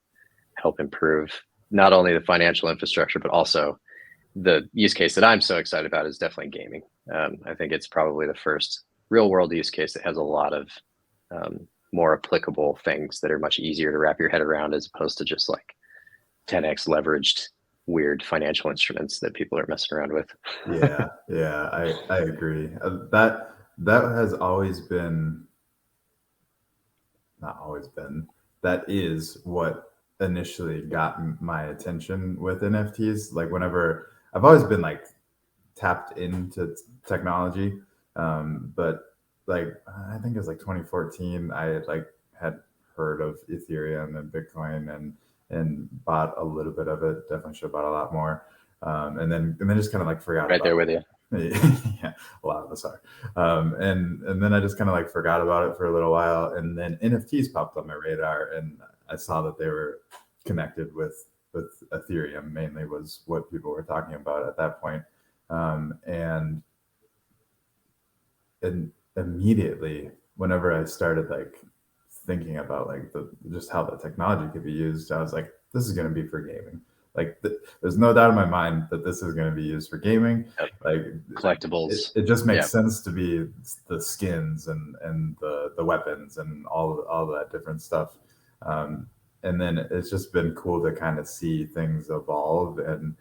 Speaker 2: help improve not only the financial infrastructure, but also the use case that I'm so excited about is definitely gaming. I think it's probably the first real world use case that has a lot of more applicable things that are much easier to wrap your head around, as opposed to just like 10x leveraged weird financial instruments that people are messing around with.
Speaker 1: yeah, I agree. That has always been, not always been, that is what initially got my attention with NFTs. Like whenever I've always been like tapped into technology, but like I think it was like 2014, I had heard of Ethereum and Bitcoin and bought a little bit of it. Definitely should have bought a lot more. And then just kind of like forgot.
Speaker 2: Right there with you.
Speaker 1: Yeah, a lot of us are. And then I just kind of like forgot about it for a little while, and then NFTs popped on my radar, and I saw that they were connected with Ethereum. Mainly was what people were talking about at that point. And immediately, whenever I started like thinking about like just how the technology could be used, I was like, this is going to be for gaming. Like there's no doubt in my mind that this is going to be used for gaming.
Speaker 2: Yep.
Speaker 1: Like
Speaker 2: collectibles.
Speaker 1: It just makes sense to be the skins and the weapons and all that different stuff. And then it's just been cool to kind of see things evolve, and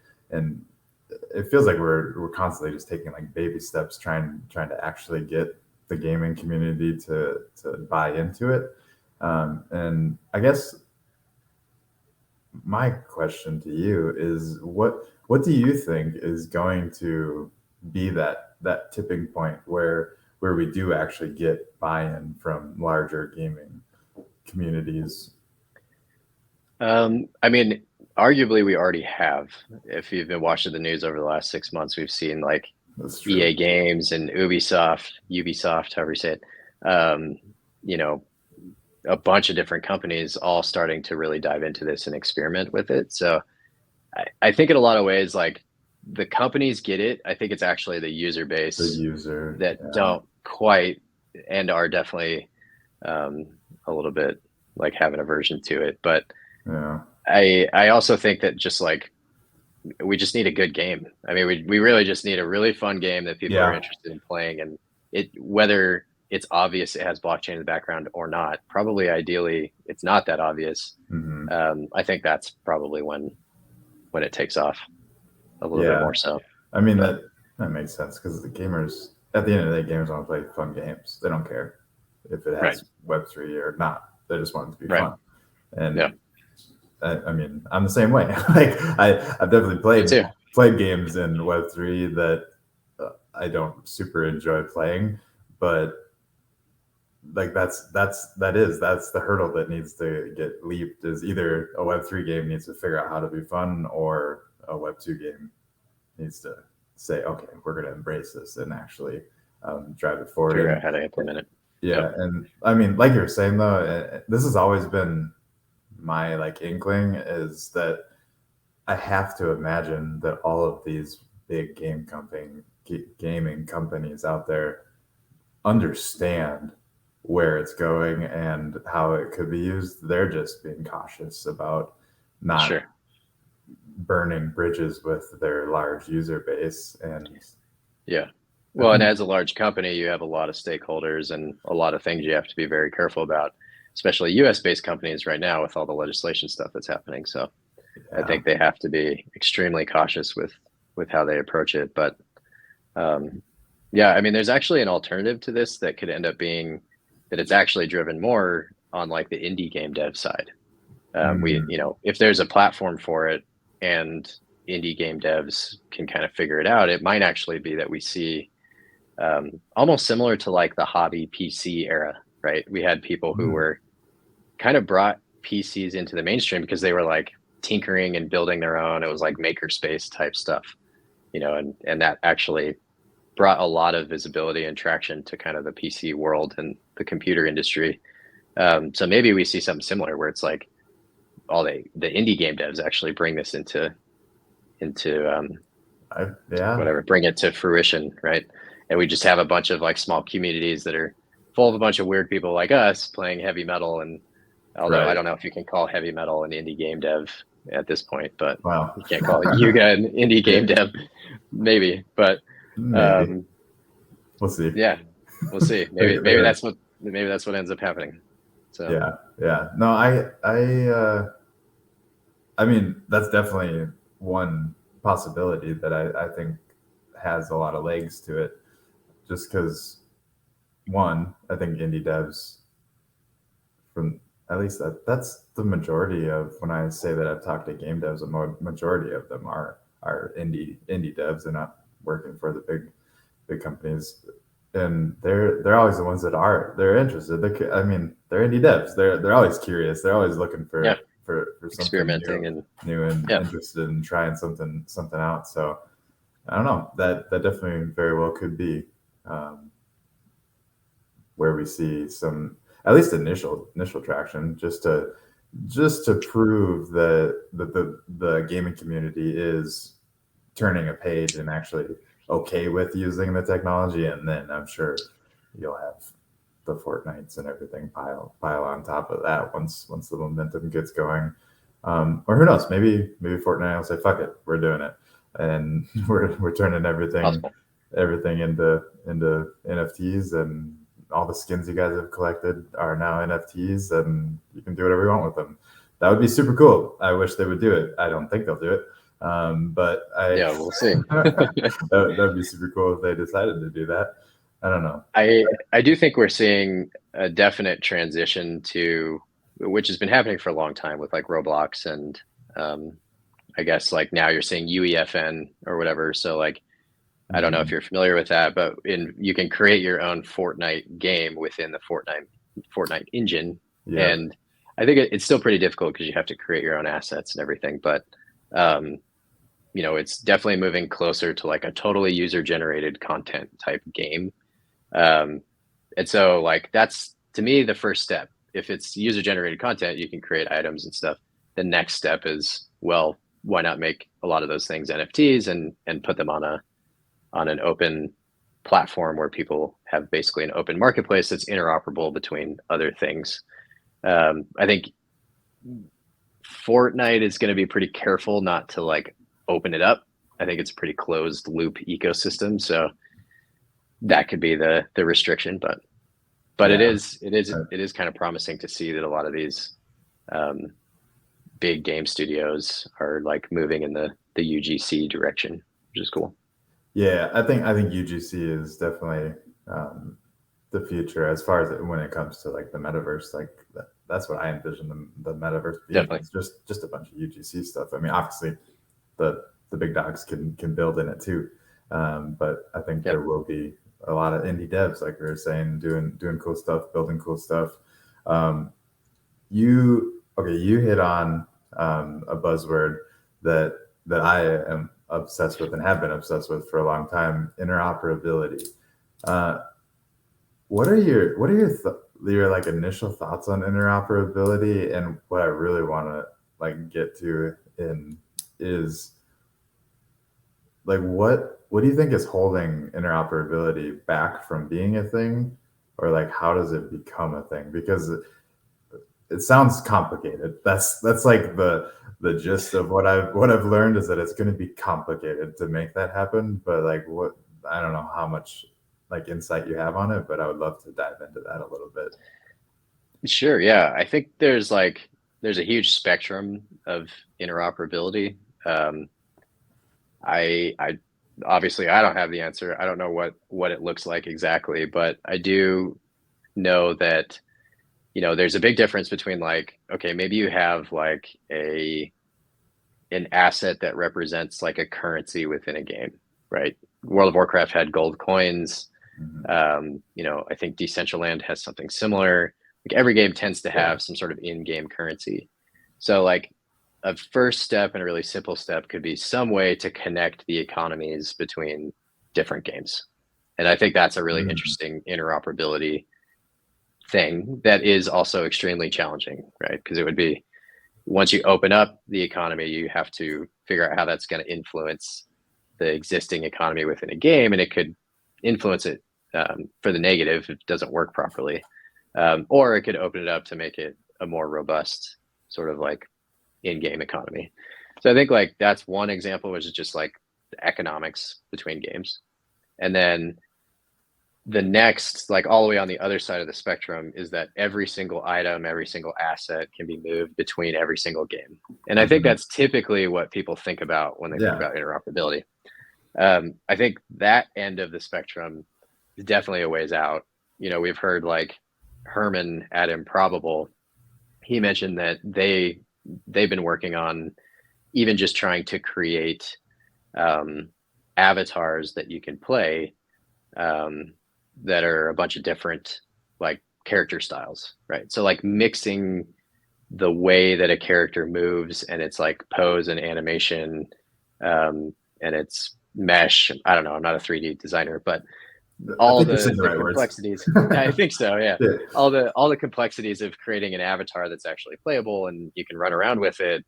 Speaker 1: it feels like we're constantly just taking like baby steps trying to actually get the gaming community to buy into it. And I guess my question to you is what do you think is going to be that tipping point where we do actually get buy-in from larger gaming communities?
Speaker 2: I mean, arguably we already have. If you've been watching the news over the last 6 months, we've seen like
Speaker 1: That's true.
Speaker 2: EA Games and Ubisoft, however you say it. Um, you know, a bunch of different companies all starting to really dive into this and experiment with it. So I think in a lot of ways, like the companies get it. I think it's actually the user
Speaker 1: The
Speaker 2: base
Speaker 1: user,
Speaker 2: that don't quite and are definitely um, a little bit like have an aversion to it. But
Speaker 1: yeah,
Speaker 2: I also think that just like we just need a good game. I mean, we really just need a really fun game that people are
Speaker 1: yeah.
Speaker 2: interested in playing, and it whether it's obvious it has blockchain in the background or not. Probably, ideally, it's not that obvious.
Speaker 1: Hmm.
Speaker 2: I think that's probably when it takes off a little bit
Speaker 1: Yeah.
Speaker 2: more so.
Speaker 1: I mean
Speaker 2: But
Speaker 1: that makes sense because the gamers at the end of the day, gamers want to play fun games. They don't care if it
Speaker 2: right,
Speaker 1: has Web3 or not. They just want it to be
Speaker 2: right,
Speaker 1: fun. And
Speaker 2: yeah,
Speaker 1: I mean, I'm the same way. Like I've definitely
Speaker 2: me too.
Speaker 1: played games in Web3 that I don't super enjoy playing, but like that's the hurdle that needs to get leaped. Is either a Web3 game needs to figure out how to be fun, or a Web2 game needs to say, okay, we're going to embrace this and actually drive it forward.
Speaker 2: Figure
Speaker 1: And
Speaker 2: out how to implement it.
Speaker 1: yeah,
Speaker 2: Yep.
Speaker 1: and I mean, like you were saying though, this has always been my like inkling is that I have to imagine that all of these big gaming companies out there understand where it's going and how it could be used. They're just being cautious about not
Speaker 2: Sure.
Speaker 1: burning bridges with their large user base. And
Speaker 2: Yeah.
Speaker 1: I
Speaker 2: Well, and
Speaker 1: think,
Speaker 2: as a large company, you have a lot of stakeholders and a lot of things you have to be very careful about, especially US based companies right now with all the legislation stuff that's happening. So I
Speaker 1: yeah,
Speaker 2: think they have to be extremely cautious with how they approach it. But um, yeah, I mean, there's actually an alternative to this that could end up being that it's actually driven more on like the indie game dev side.
Speaker 1: mm,
Speaker 2: If there's a platform for it and indie game devs can kind of figure it out, it might actually be that we see almost similar to like the hobby PC era, right? We had people who
Speaker 1: mm,
Speaker 2: were kind of brought PCs into the mainstream because they were like tinkering and building their own. It was like makerspace type stuff, and that actually brought a lot of visibility and traction to kind of the PC world and the computer industry. So maybe we see something similar where it's like the indie game devs actually bring this into
Speaker 1: yeah,
Speaker 2: whatever, bring it to fruition, right? And we just have a bunch of like small communities that are full of a bunch of weird people like us playing heavy metal. And although I
Speaker 1: right.
Speaker 2: don't know if you can call heavy metal an indie game dev at this point, but
Speaker 1: Well,
Speaker 2: you can't call Yuga an indie
Speaker 1: yeah,
Speaker 2: game dev, maybe. But
Speaker 1: maybe
Speaker 2: um,
Speaker 1: we'll see.
Speaker 2: yeah, we'll see. Maybe
Speaker 1: They're,
Speaker 2: maybe
Speaker 1: they're,
Speaker 2: that's what ends up happening. So
Speaker 1: yeah, yeah. No, I mean, that's definitely one possibility that I think has a lot of legs to it. Just because, one, I think indie devs, from at least that's the majority of when I say that I've talked to game devs, a majority of them are indie devs. They're not working for the big companies, and they're always the ones that they're interested. I mean, they're indie devs. They're always curious. They're always looking
Speaker 2: yeah,
Speaker 1: for something
Speaker 2: experimenting and
Speaker 1: new and
Speaker 2: yeah,
Speaker 1: interested in trying something out. So I don't know. That definitely very well could be um, where we see some at least initial traction, just to prove that the gaming community is turning a page and actually okay with using the technology. And then I'm sure you'll have the Fortnites and everything pile on top of that once the momentum gets going. Or who knows? Maybe Fortnite will say, "Fuck it, we're doing it," and we're turning
Speaker 2: possible.
Speaker 1: everything into NFTs, and all the skins you guys have collected are now NFTs, and you can do whatever you want with them. That would be super cool. I wish they would do it. I don't think they'll do it, but
Speaker 2: Yeah, we'll see.
Speaker 1: that'd be super cool if they decided to do that. I don't know.
Speaker 2: I do think we're seeing a definite transition to which has been happening for a long time with like Roblox and I guess like now you're seeing UEFN or whatever. So like, I don't know if you're familiar with that, but you can create your own Fortnite game within the Fortnite engine.
Speaker 1: Yeah.
Speaker 2: And I think it's still pretty difficult because you have to create your own assets and everything. But, it's definitely moving closer to like a totally user generated content type game. And so like, that's to me, the first step. If it's user generated content, you can create items and stuff. The next step is, well, why not make a lot of those things NFTs and put them on an open platform where people have basically an open marketplace that's interoperable between other things. I think Fortnite is going to be pretty careful not to like open it up. I think it's a pretty closed loop ecosystem, so that could be the restriction. But
Speaker 1: Yeah.
Speaker 2: it is kind of promising to see that a lot of these big game studios are like moving in the UGC direction, which is cool.
Speaker 1: Yeah, I think UGC is definitely the future as far as when it comes to like the metaverse. Like that's what I envision the metaverse being.
Speaker 2: Definitely.
Speaker 1: It's just a bunch of UGC stuff. I mean, obviously, the big dogs can build in it too, but I think there will be a lot of indie devs, like we were saying, doing cool stuff, building cool stuff. You hit on a buzzword that I am obsessed with and have been obsessed with for a long time: interoperability. What are your like initial thoughts on interoperability? And what I really want to like get to is like what do you think is holding interoperability back from being a thing, or like how does it become a thing? Because it sounds complicated. That's like the gist of what I've learned, is that it's going to be complicated to make that happen. But like I don't know how much like insight you have on it, but I would love to dive into that a little bit.
Speaker 2: Sure. Yeah. I think there's a huge spectrum of interoperability. I obviously I don't have the answer. I don't know what it looks like exactly, but I do know that, there's a big difference between like, okay, maybe you have like an asset that represents like a currency within a game, right? World of Warcraft had gold coins. I think Decentraland has something similar. Like every game tends to have some sort of in-game currency. So like a first step and a really simple step could be some way to connect the economies between different games. And I think that's a really interesting interoperability thing that is also extremely challenging, right? Because it would be, once you open up the economy, you have to figure out how that's going to influence the existing economy within a game, and it could influence it for the negative if it doesn't work properly, or it could open it up to make it a more robust sort of like in-game economy. So I think like that's one example, which is just like the economics between games. And then the next, like all the way on the other side of the spectrum, is that every single item, every single asset can be moved between every single game. And I think that's typically what people think about when they think about interoperability. I think that end of the spectrum is definitely a ways out. We've heard like Herman at Improbable, he mentioned that they've been working on even just trying to create avatars that you can play that are a bunch of different like character styles, right? So like mixing the way that a character moves and its like pose and animation and its mesh. I don't know, I'm not a 3D designer, but all the complexities. I think so, yeah. All the complexities of creating an avatar that's actually playable and you can run around with it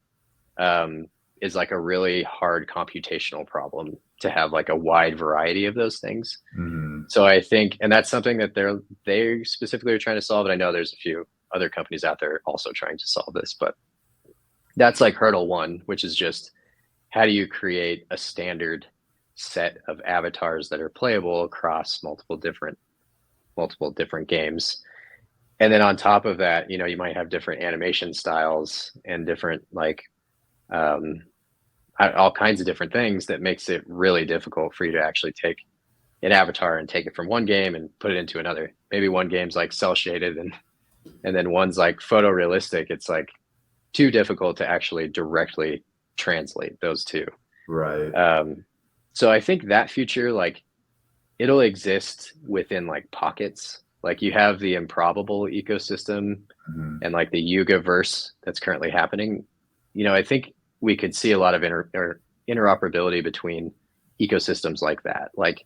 Speaker 2: is like a really hard computational problem to have like a wide variety of those things. So I think, and that's something that they specifically are trying to solve. And I know there's a few other companies out there also trying to solve this, but that's like hurdle one, which is just how do you create a standard set of avatars that are playable across multiple different games. And then on top of that, you might have different animation styles and different like all kinds of different things that makes it really difficult for you to actually take an avatar and take it from one game and put it into another. Maybe one game's like cell shaded and then one's like photorealistic. It's like too difficult to actually directly translate those two.
Speaker 1: Right.
Speaker 2: So I think that future, like, it'll exist within like pockets. Like you have the improbable ecosystem and like the Yuga verse that's currently happening. I think we could see a lot of interoperability between ecosystems like that. Like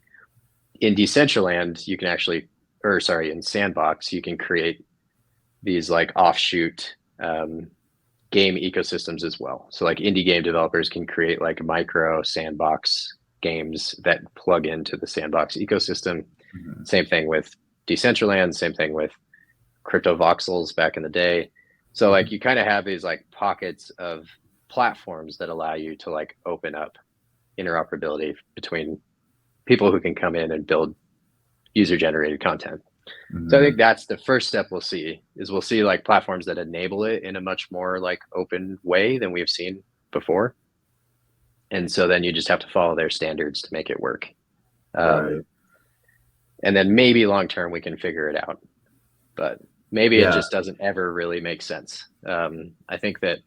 Speaker 2: in Decentraland, you can actually, or sorry, in Sandbox, you can create these like offshoot game ecosystems as well. So like indie game developers can create like micro sandbox games that plug into the Sandbox ecosystem. Same thing with Decentraland, same thing with crypto voxels back in the day. So like you kind of have these like pockets of platforms that allow you to like open up interoperability between people who can come in and build user generated content. So I think that's the first step we'll see like platforms that enable it in a much more like open way than we've seen before. And so then you just have to follow their standards to make it work.
Speaker 1: Right.
Speaker 2: And then maybe long term we can figure it out, but maybe it just doesn't ever really make sense. I think that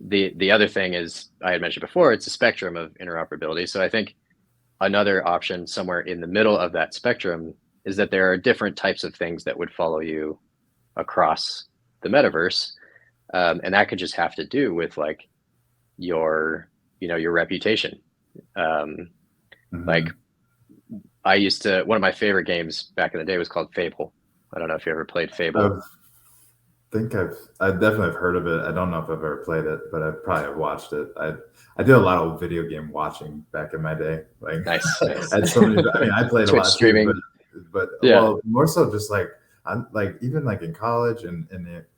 Speaker 2: the other thing is, I had mentioned before, it's a spectrum of interoperability. So I think another option somewhere in the middle of that spectrum is that there are different types of things that would follow you across the metaverse. And that could just have to do with like your reputation. Like one of my favorite games back in the day was called Fable. I don't know if you ever played Fable.
Speaker 1: I definitely have heard of it. I don't know if I've ever played it, but I probably have watched it. I did a lot of video game watching back in my day. Like,
Speaker 2: nice.
Speaker 1: I had so many. I mean, I played
Speaker 2: Twitch
Speaker 1: a lot
Speaker 2: streaming,
Speaker 1: but well, more so just like I'm like even like in college and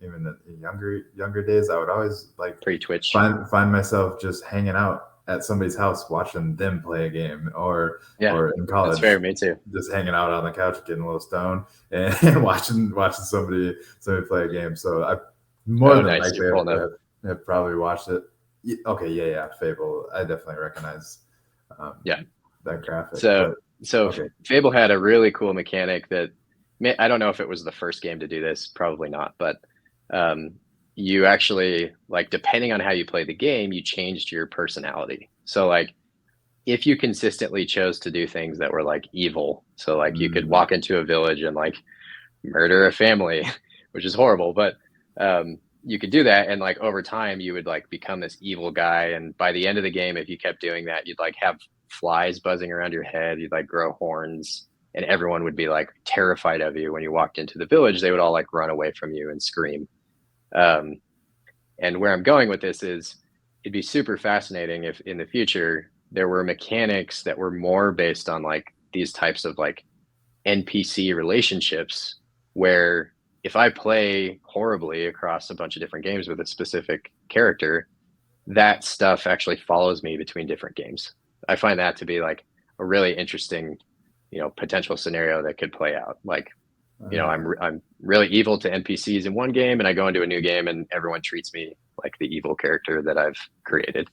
Speaker 1: even in younger days, I would always like
Speaker 2: pre-Twitch
Speaker 1: find myself just hanging out at somebody's house watching them play a game, or in college,
Speaker 2: that's fair, me too.
Speaker 1: just hanging out on the couch getting a little stoned and watching somebody play a game. So I more than likely have probably watched it. Okay, Fable. I definitely recognize that graphic.
Speaker 2: So Fable had a really cool mechanic that I don't know if it was the first game to do this, probably not, but you actually, like, depending on how you play the game, you changed your personality. So like if you consistently chose to do things that were like evil, so like you could walk into a village and like murder a family, which is horrible, but you could do that, and like over time you would like become this evil guy, and by the end of the game, if you kept doing that, you'd like have flies buzzing around your head, you'd like grow horns, and everyone would be like terrified of you. When you walked into the village, they would all like run away from you and scream. And where I'm going with this is, it'd be super fascinating if in the future there were mechanics that were more based on like these types of like NPC relationships, where if I play horribly across a bunch of different games with a specific character, that stuff actually follows me between different games. I find that to be like a really interesting, potential scenario that could play out. Like, I'm really evil to NPCs in one game, and I go into a new game and everyone treats me like the evil character that I've created.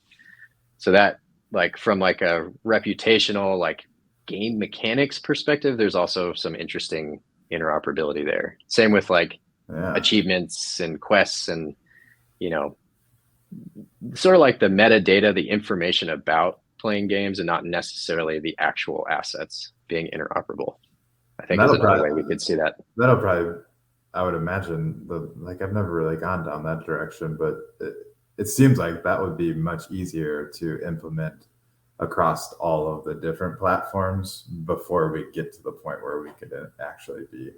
Speaker 2: So that, like, from like a reputational, like, game mechanics perspective, there's also some interesting interoperability there. Same with like achievements and quests, and sort of like the metadata, the information about playing games, and not necessarily the actual assets being interoperable. I think is another way we could see that.
Speaker 1: That'll probably, I would imagine, like, I've never really gone down that direction, but it seems like that would be much easier to implement across all of the different platforms before we get to the point where we could actually be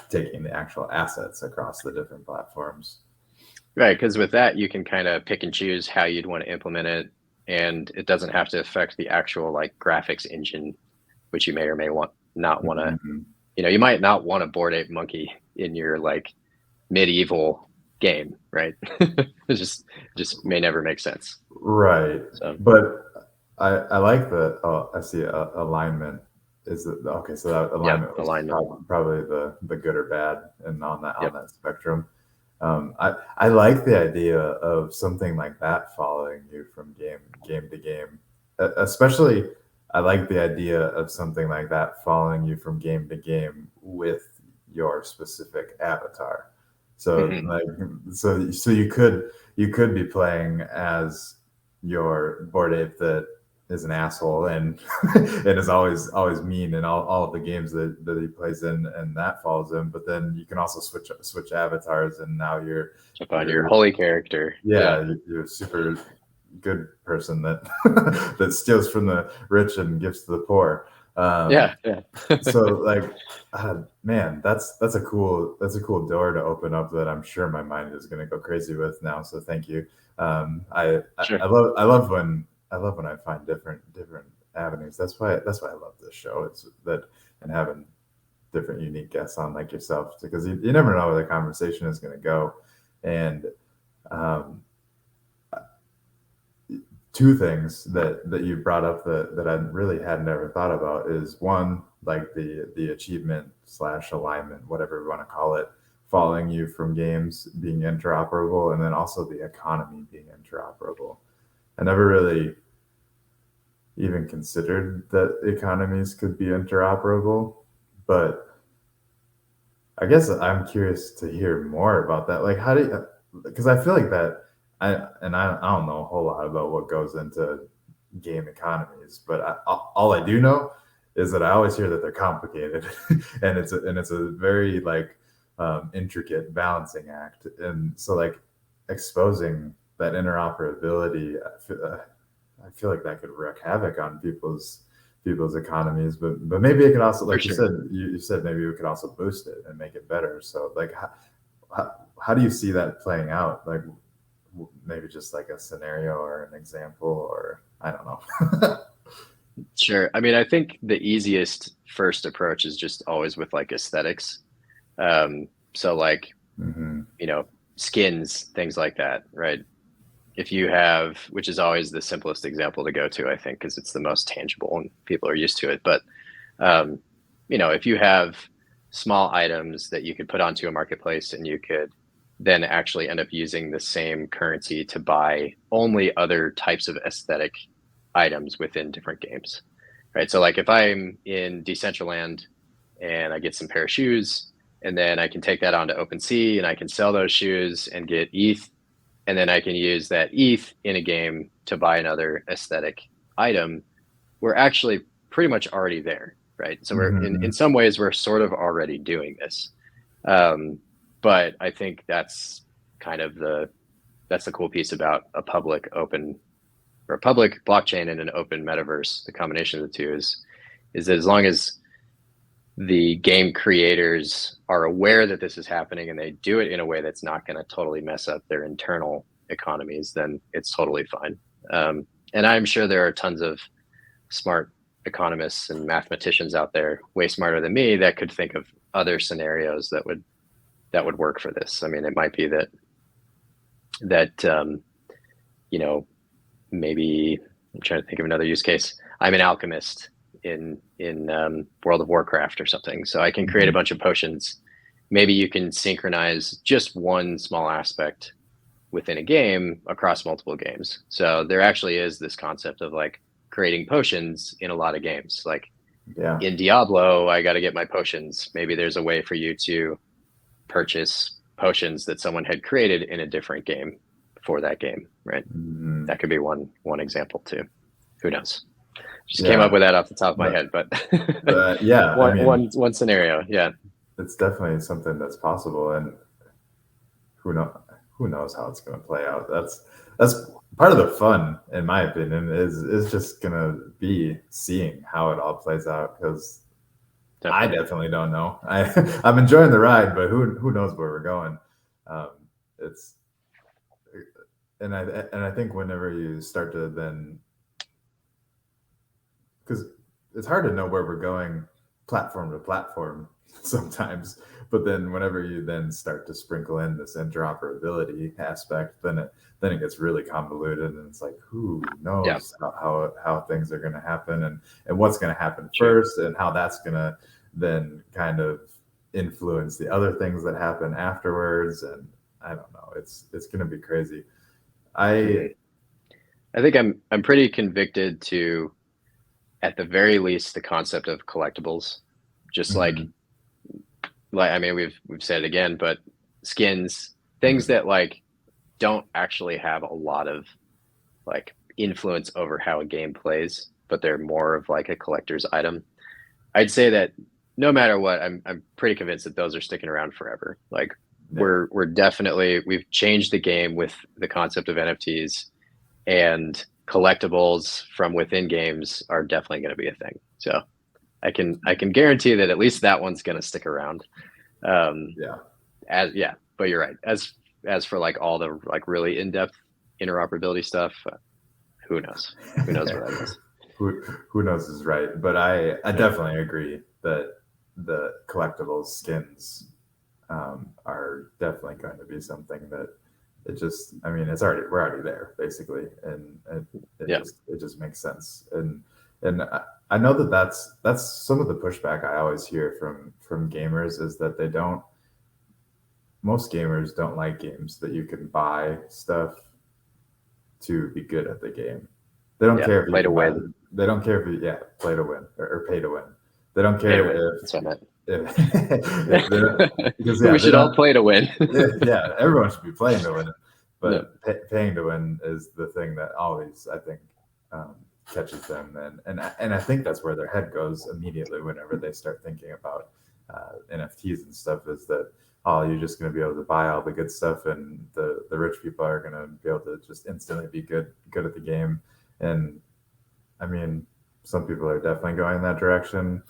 Speaker 1: taking the actual assets across the different platforms.
Speaker 2: Right, because with that, you can kind of pick and choose how you'd want to implement it, and it doesn't have to affect the actual like graphics engine, which you may or may not want to. You might not want a Bored Ape Monkey in your like medieval game, right? It just may never make sense.
Speaker 1: Right. So. But I like the I see alignment. Is it okay? So that alignment was probably the good or bad, and on that spectrum. I like the idea of something like that following you from game to game. Especially, I like the idea of something like that following you from game to game with your specific avatar. So so you you could be playing as your Bored Ape that is an asshole and and is always mean in all of the games that he plays in, and that follows him. But then you can also switch avatars, and now you're
Speaker 2: on your holy character.
Speaker 1: You're a super good person that that steals from the rich and gives to the poor. So like, man, that's a cool door to open up that I'm sure my mind is going to go crazy with now. So thank you. I love when I find different avenues. That's why I love this show. It's that, and having different unique guests on like yourself, because you never know where the conversation is going to go. And two things that you brought up that I really had never thought about is, one, like the achievement / alignment, whatever we want to call it, following you from games being interoperable, and then also the economy being interoperable. I never really even considered that economies could be interoperable, but I guess I'm curious to hear more about that. Like, how do you, because I feel like that, I don't know a whole lot about what goes into game economies, but all I do know is that I always hear that they're complicated, and it's a very like intricate balancing act. And so like exposing that interoperability, I feel like that could wreak havoc on people's economies, but maybe it could also, like you said, maybe we could also boost it and make it better. So like, how do you see that playing out? Like, maybe just like a scenario or an example, or I don't know.
Speaker 2: Sure. I mean, I think the easiest first approach is just always with like aesthetics. So like, you know, skins, things like that, right? If you have, which is always the simplest example to go to, I think, because it's the most tangible and people are used to it. But, you know, if you have small items that you could put onto a marketplace, and you could then actually end up using the same currency to buy only other types of aesthetic items within different games, right? So like if I'm in Decentraland and I get some pair of shoes, and then I can take that onto OpenSea and I can sell those shoes and get ETH, and then I can use that ETH in a game to buy another aesthetic item, we're actually pretty much already there, right? So we're in some ways we're sort of already doing this. But I think that's kind of that's the cool piece about a public open, or a public blockchain and an open metaverse. The combination of the two is that as long as the game creators are aware that this is happening and they do it in a way that's not going to totally mess up their internal economies, then it's totally fine. And I'm sure there are tons of smart economists and mathematicians out there, way smarter than me, that could think of other scenarios that would work for this. I mean, it might be that you know, maybe I'm trying to think of another use case. I'm an alchemist in World of Warcraft or something, so I can create a bunch of potions. Maybe you can synchronize just one small aspect within a game across multiple games. So there actually is this concept of like creating potions in a lot of games. Like in Diablo, I got to get my potions. Maybe there's a way for you to purchase potions that someone had created in a different game for that game, right? That could be one example too. Who knows? Just came up with that off the top of my head, but one scenario. Yeah,
Speaker 1: it's definitely something that's possible, and who knows how it's going to play out. That's part of the fun, in my opinion, is just going to be seeing how it all plays out, because I definitely don't know. I'm enjoying the ride, but who knows where we're going. And I think whenever you start to then, because it's hard to know where we're going platform to platform sometimes, but then whenever you then start to sprinkle in this interoperability aspect, then it gets really convoluted, and it's like, who knows how things are going to happen, and what's going to happen first, and how that's going to then kind of influence the other things that happen afterwards. And I don't know, it's going to be crazy. I
Speaker 2: think I'm pretty convicted to, at the very least, the concept of collectibles. Just like I mean, we've said it again, but skins, things that like don't actually have a lot of like influence over how a game plays, but they're more of like a collector's item. I'd say that no matter what, I'm pretty convinced that those are sticking around forever. Like
Speaker 1: Yeah.
Speaker 2: we've changed the game with the concept of NFTs, and collectibles from within games are definitely going to be a thing. So I can guarantee that at least that one's going to stick around. Um,
Speaker 1: Yeah.
Speaker 2: but you're right. As for like all the like really in-depth interoperability stuff, who knows? Who knows where that goes?
Speaker 1: Who knows is right, but I definitely agree that the collectibles skins are definitely going to be something that it just, I mean, we're already there basically, and
Speaker 2: Yeah.
Speaker 1: it just makes sense. And I know that that's some of the pushback I always hear from gamers is that most gamers don't like games that you can buy stuff to be good at the game. They don't
Speaker 2: Yeah.
Speaker 1: care if you
Speaker 2: Play to
Speaker 1: can buy
Speaker 2: win.
Speaker 1: them. They don't care if you, yeah, play to win or pay to win. They don't
Speaker 2: Pay to
Speaker 1: care
Speaker 2: win.
Speaker 1: if,
Speaker 2: That's what I
Speaker 1: if they don't,
Speaker 2: meant.
Speaker 1: because
Speaker 2: We
Speaker 1: yeah, they
Speaker 2: should all
Speaker 1: don't,
Speaker 2: play to win.
Speaker 1: yeah, everyone should be playing to win,
Speaker 2: No.
Speaker 1: but paying to win is the thing that always, I think, um, catches them. And I think that's where their head goes immediately whenever they start thinking about NFTs and stuff is that, oh, you're just going to be able to buy all the good stuff, and the rich people are going to be able to just instantly be good at the game. And I mean, some people are definitely going in that direction,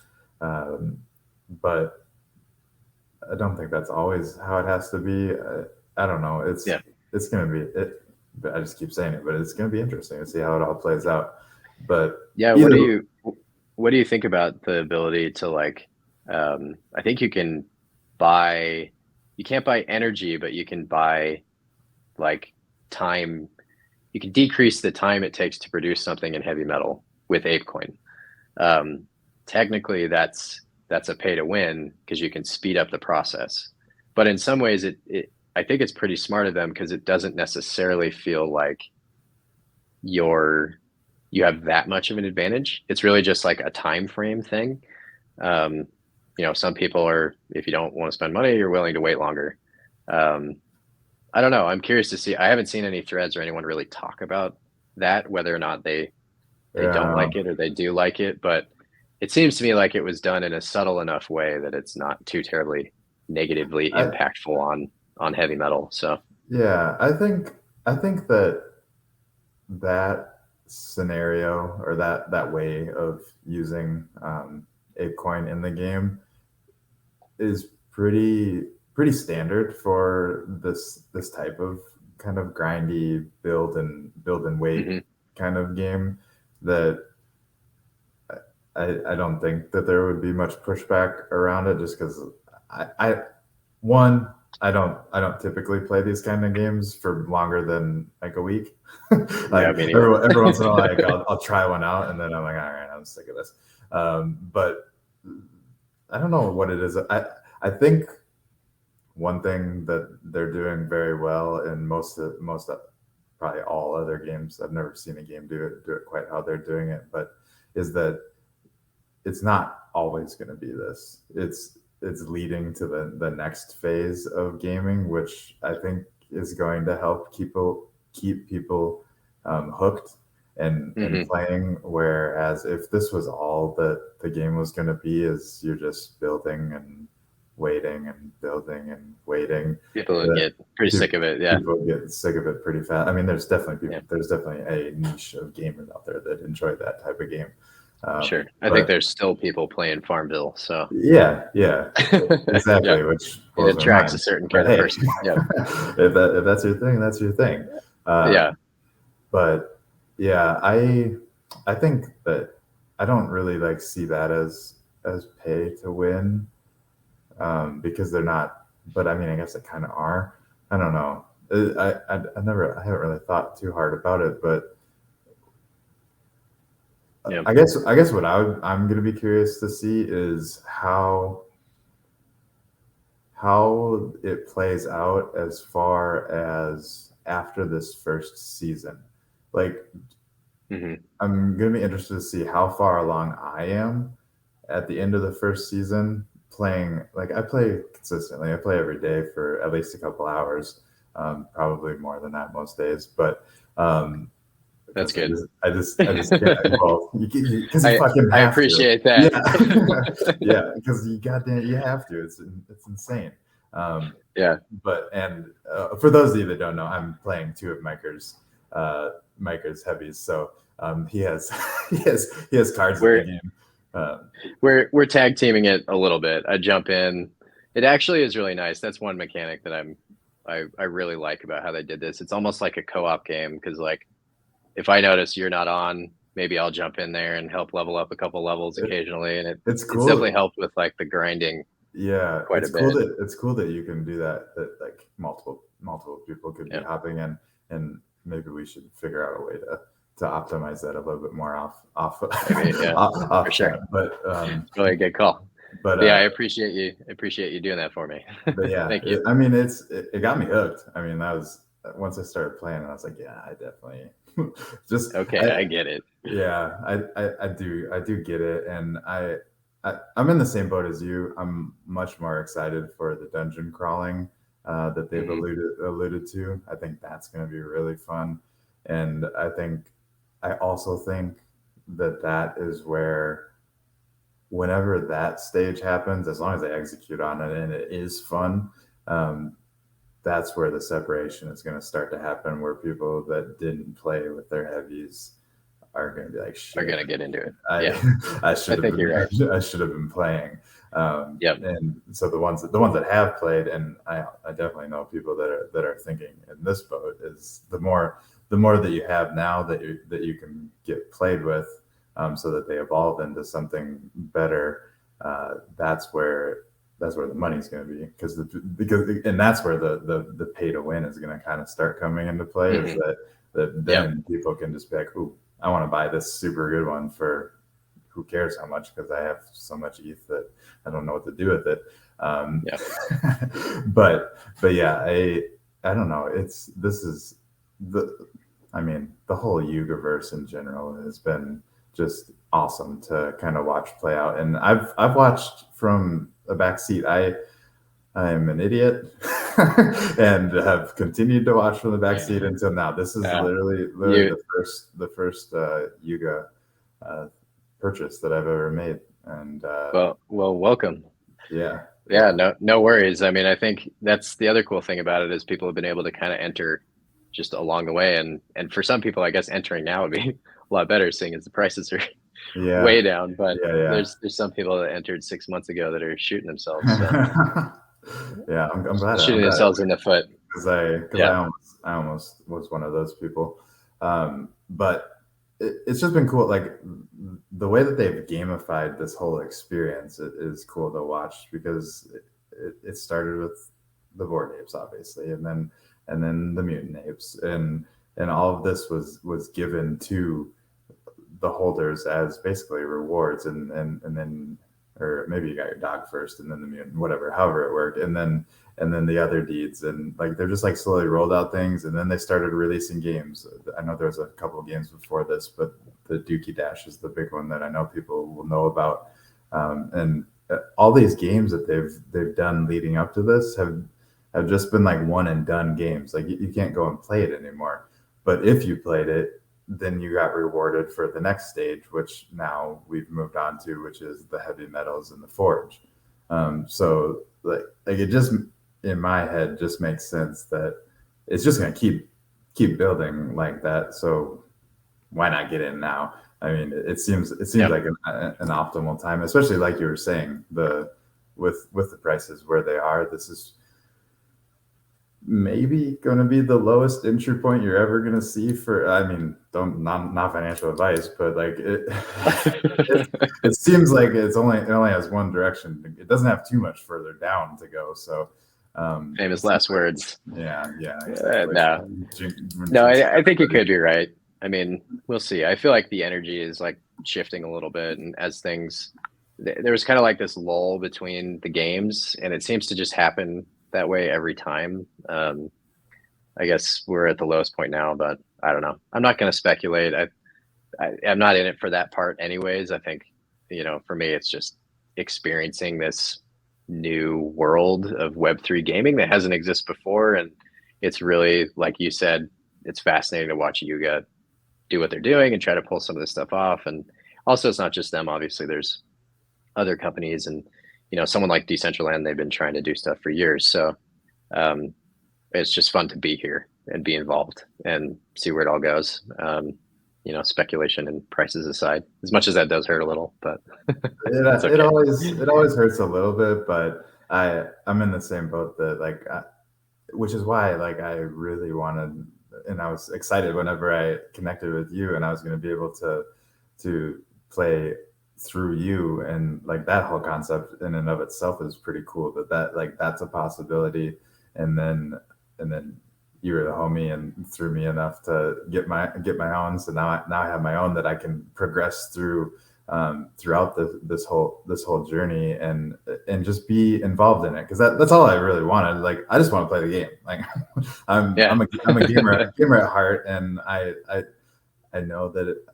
Speaker 1: but I don't think that's always how it has to be. I don't know.
Speaker 2: Yeah.
Speaker 1: It's going to be it. But I just keep saying it, but it's going to be interesting to see how it all plays out. But
Speaker 2: Yeah.
Speaker 1: either,
Speaker 2: What do you think about the ability to like, I think you can't buy energy, but you can buy like time. You can decrease the time it takes to produce something in heavy metal with ApeCoin. Um, Technically, that's a pay to win because you can speed up the process. But in some ways, I think it's pretty smart of them because it doesn't necessarily feel like you're you have that much of an advantage. It's really just like a time frame thing. Um, some people are, if you don't want to spend money, you're willing to wait longer. Um, I don't know. I'm curious to see. I haven't seen any threads or anyone really talk about that, whether or not they don't
Speaker 1: yeah,
Speaker 2: like it or they do like it. But it seems to me like it was done in a subtle enough way that it's not too terribly negatively
Speaker 1: I,
Speaker 2: impactful on heavy metal. So
Speaker 1: yeah, I think that that scenario or that way of using ApeCoin in the game is pretty standard for this type of kind of grindy build and wait
Speaker 2: mhm.
Speaker 1: kind of game that I don't think that there would be much pushback around it just because I one I don't typically play these kind of games for longer than like a week.
Speaker 2: Yeah,
Speaker 1: Like
Speaker 2: me neither.
Speaker 1: every once in a while, like I'll try one out and then I'm like, all right, I'm sick of this. But I don't know what it is. I think one thing that they're doing very well in most of probably all other games. I've never seen a game do it quite how they're doing it, but is that it's not always going to be this. It's leading to the next phase of gaming, which I think is going to help keep people hooked and
Speaker 2: Hmm.
Speaker 1: playing. Whereas if this was all that the game was going to be, is you're just building and waiting and building and waiting,
Speaker 2: People would
Speaker 1: that
Speaker 2: get pretty
Speaker 1: people,
Speaker 2: sick of it. Yeah.
Speaker 1: people get sick of it pretty fast. I mean,
Speaker 2: Yeah.
Speaker 1: there's definitely a niche of gamers out there that enjoy that type of game.
Speaker 2: Sure. I think
Speaker 1: But
Speaker 2: there's still people playing Farmville. So
Speaker 1: yeah, yeah,
Speaker 2: yeah,
Speaker 1: exactly, which
Speaker 2: it
Speaker 1: blows my
Speaker 2: attracts a
Speaker 1: mind.
Speaker 2: certain
Speaker 1: But
Speaker 2: kind of
Speaker 1: hey,
Speaker 2: person. Yeah.
Speaker 1: if that's your thing, that's your thing.
Speaker 2: Yeah.
Speaker 1: Um, but yeah, I think that I don't really like see that as pay to win because they're not. But I mean, I guess they kind of are. I don't know. I haven't really thought too hard about it, but
Speaker 2: Yeah.
Speaker 1: I guess what I'm going to be curious to see is how it plays out as far as after this first season. Like,
Speaker 2: Hmm.
Speaker 1: I'm going to be interested to see how far along I am at the end of the first season playing. Like, I play consistently, I play every day for at least a couple hours. Probably more than that most days, but
Speaker 2: That's good.
Speaker 1: I just can't. Well, because you fucking
Speaker 2: I
Speaker 1: have
Speaker 2: appreciate
Speaker 1: to.
Speaker 2: that.
Speaker 1: Yeah, because you have to. It's insane.
Speaker 2: Yeah.
Speaker 1: But for those of you that don't know, I'm playing two of MIKXR's heavies, so he has he has cards in the game.
Speaker 2: We're tag teaming it a little bit. I jump in. It actually is really nice. That's one mechanic that I really like about how they did this. It's almost like a co-op game because like if I notice you're not on, maybe I'll jump in there and help level up a couple levels occasionally, and
Speaker 1: it's
Speaker 2: it's definitely helped with like the grinding.
Speaker 1: Yeah,
Speaker 2: quite a bit.
Speaker 1: It's cool that you can do that. That like multiple people could be hopping in, and maybe we should figure out a way to optimize that a little bit more off
Speaker 2: maybe, yeah,
Speaker 1: off
Speaker 2: for sure.
Speaker 1: But
Speaker 2: it's really a good call. But yeah, I appreciate you doing that for me.
Speaker 1: But yeah,
Speaker 2: thank you.
Speaker 1: I mean, it got me hooked. I mean, that was once I started playing, and I was like, yeah, I definitely just
Speaker 2: okay. I get it.
Speaker 1: Yeah, I do get it, and I'm in the same boat as you. I'm much more excited for the dungeon crawling that they've alluded to. I think that's going to be really fun, and I also think that is where whenever that stage happens, as long as they execute on it and it is fun, that's where the separation is going to start to happen. Where people that didn't play with their heavies are going to be like, shit,
Speaker 2: are going to get into it.
Speaker 1: I should have been playing. And so the ones that have played, and I definitely know people that are thinking in this boat, is the more that you have now that you can get played with, so that they evolve into something better. That's where the money's going to be, because that's where the pay to win is going to kind of start coming into play. Is that then people can just be like, ooh, I want to buy this super good one for who cares how much, because I have so much ETH that I don't know what to do with it. But yeah, I don't know. The whole Yugaverse in general has been just awesome to kind of watch play out. And I've watched from a backseat. I'm an idiot and have continued to watch from the backseat until now. This is literally the first Yuga purchase that I've ever made. And
Speaker 2: well, welcome.
Speaker 1: Yeah.
Speaker 2: No worries. I mean, I think that's the other cool thing about it, is people have been able to kind of enter just along the way, and for some people, I guess entering now would be a lot better, seeing as the prices are way down. But there's some people that entered 6 months ago that are shooting themselves. So.
Speaker 1: Yeah, I'm glad
Speaker 2: shooting themselves in the foot,
Speaker 1: because I almost was one of those people. But it's just been cool. Like the way that they've gamified this whole experience is cool to watch, because it started with the bored apes, obviously, and then the mutant apes, and all of this was given to the holders as basically rewards, and then, or maybe you got your dog first and then the mutant, whatever, however it worked, and then the other deeds, and like they're just like slowly rolled out things, and then they started releasing games. I know there was a couple of games before this, but the Dookie Dash is the big one that I know people will know about. And all these games that they've done leading up to this have just been like one and done games. Like you can't go and play it anymore. But if you played it, then you got rewarded for the next stage, which now we've moved on to, which is the heavy metals in the forge. So like it just, in my head, just makes sense that it's just going to keep building like that. So why not get in now? I mean, it seems like an optimal time, especially like you were saying, with the prices where they are. This is maybe going to be the lowest entry point you're ever going to see for, I mean, not financial advice, but like it seems like it only has one direction. It doesn't have too much further down to go. So
Speaker 2: famous last words.
Speaker 1: Yeah, exactly.
Speaker 2: No, I think you could be right. I mean, we'll see. I feel like the energy is like shifting a little bit, and as things, there was kind of like this lull between the games, and it seems to just happen that way every time. I guess we're at the lowest point now, but I don't know. I'm not going to speculate. I'm not in it for that part anyways. I think, for me, it's just experiencing this new world of Web3 gaming that hasn't existed before. And, it's really, like you said, it's fascinating to watch Yuga do what they're doing and try to pull some of this stuff off. And also, it's not just them. Obviously, there's other companies, and someone like Decentraland, they've been trying to do stuff for years. So um, it's just fun to be here and be involved and see where it all goes. Speculation and prices aside, as much as that does hurt a little, but it's okay.
Speaker 1: It always hurts a little bit, but I'm in the same boat that which is why I really wanted, and I was excited whenever I connected with you, and I was going to be able to play through you, and that whole concept in and of itself is pretty cool. That's a possibility, and then you were the homie and threw me enough to get my own. So now I have my own that I can progress through throughout this whole journey, and just be involved in it, because that's all I really wanted. I just want to play the game. I'm a gamer at heart, and I know that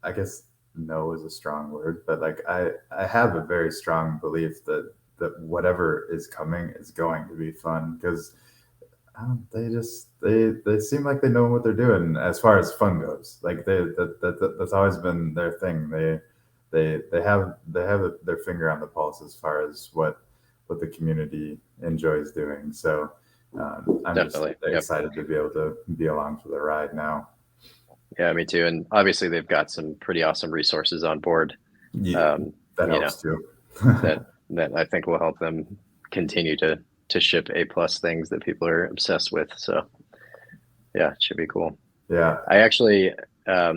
Speaker 1: I guess no is a strong word, but I have a very strong belief that whatever is coming is going to be fun, because they seem like they know what they're doing as far as fun goes. That's always been their thing. They have their finger on the pulse as far as what the community enjoys doing. So I'm
Speaker 2: Definitely
Speaker 1: just excited to be able to be along for the ride now.
Speaker 2: Yeah, me too. And obviously, they've got some pretty awesome resources on board.
Speaker 1: Yeah, that helps too.
Speaker 2: that I think will help them continue to ship A+ things that people are obsessed with. So yeah, it should be cool.
Speaker 1: Yeah.
Speaker 2: I actually I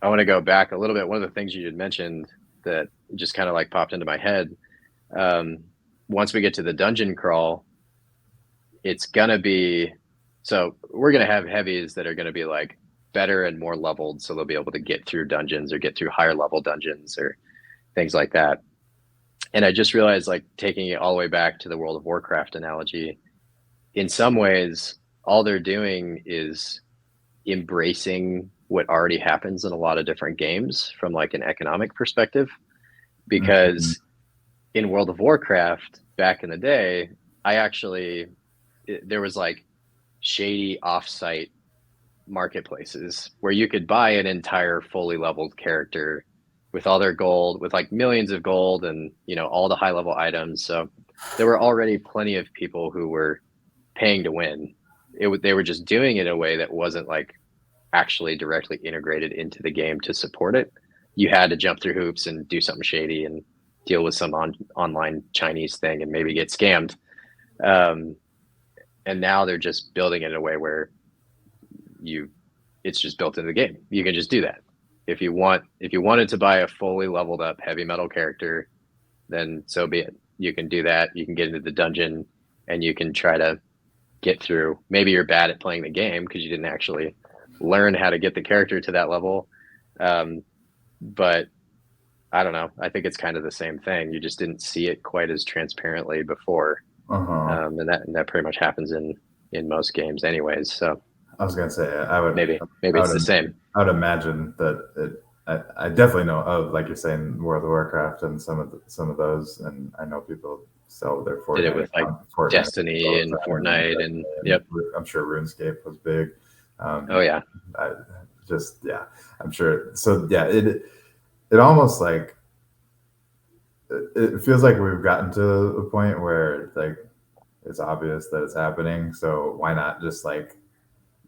Speaker 2: want to go back a little bit. One of the things you had mentioned that just kind of popped into my head. Once we get to the dungeon crawl, it's gonna be, so we're gonna have heavies that are gonna be better and more leveled, so they'll be able to get through dungeons or get through higher level dungeons or things like that. And I just realized, taking it all the way back to the World of Warcraft analogy, in some ways, all they're doing is embracing what already happens in a lot of different games from an economic perspective. Because in World of Warcraft back in the day, there was shady offsite marketplaces where you could buy an entire fully leveled character with all their gold, with millions of gold, and all the high level items. So there were already plenty of people who were paying to win. They were just doing it in a way that wasn't actually directly integrated into the game to support it. You had to jump through hoops and do something shady and deal with some online Chinese thing and maybe get scammed. And now they're just building it in a way where it's just built into the game. You can just do that. If you wanted to buy a fully leveled up heavy metal character, then so be it. You can do that. You can get into the dungeon and you can try to get through. Maybe you're bad at playing the game because you didn't actually learn how to get the character to that level. But I don't know. I think it's kind of the same thing. You just didn't see it quite as transparently before. And that pretty much happens in most games anyways. So
Speaker 1: I was gonna say I would
Speaker 2: maybe it's the same.
Speaker 1: I would imagine that I definitely know of, like you're saying, World of Warcraft and some of those, and I know people sell their Fortnite.
Speaker 2: Did it with Fortnite, Destiny and Fortnite, and yep.
Speaker 1: I'm sure RuneScape was big.
Speaker 2: Oh yeah.
Speaker 1: I'm sure. So yeah, it almost it feels like we've gotten to a point where it's obvious that it's happening. So why not just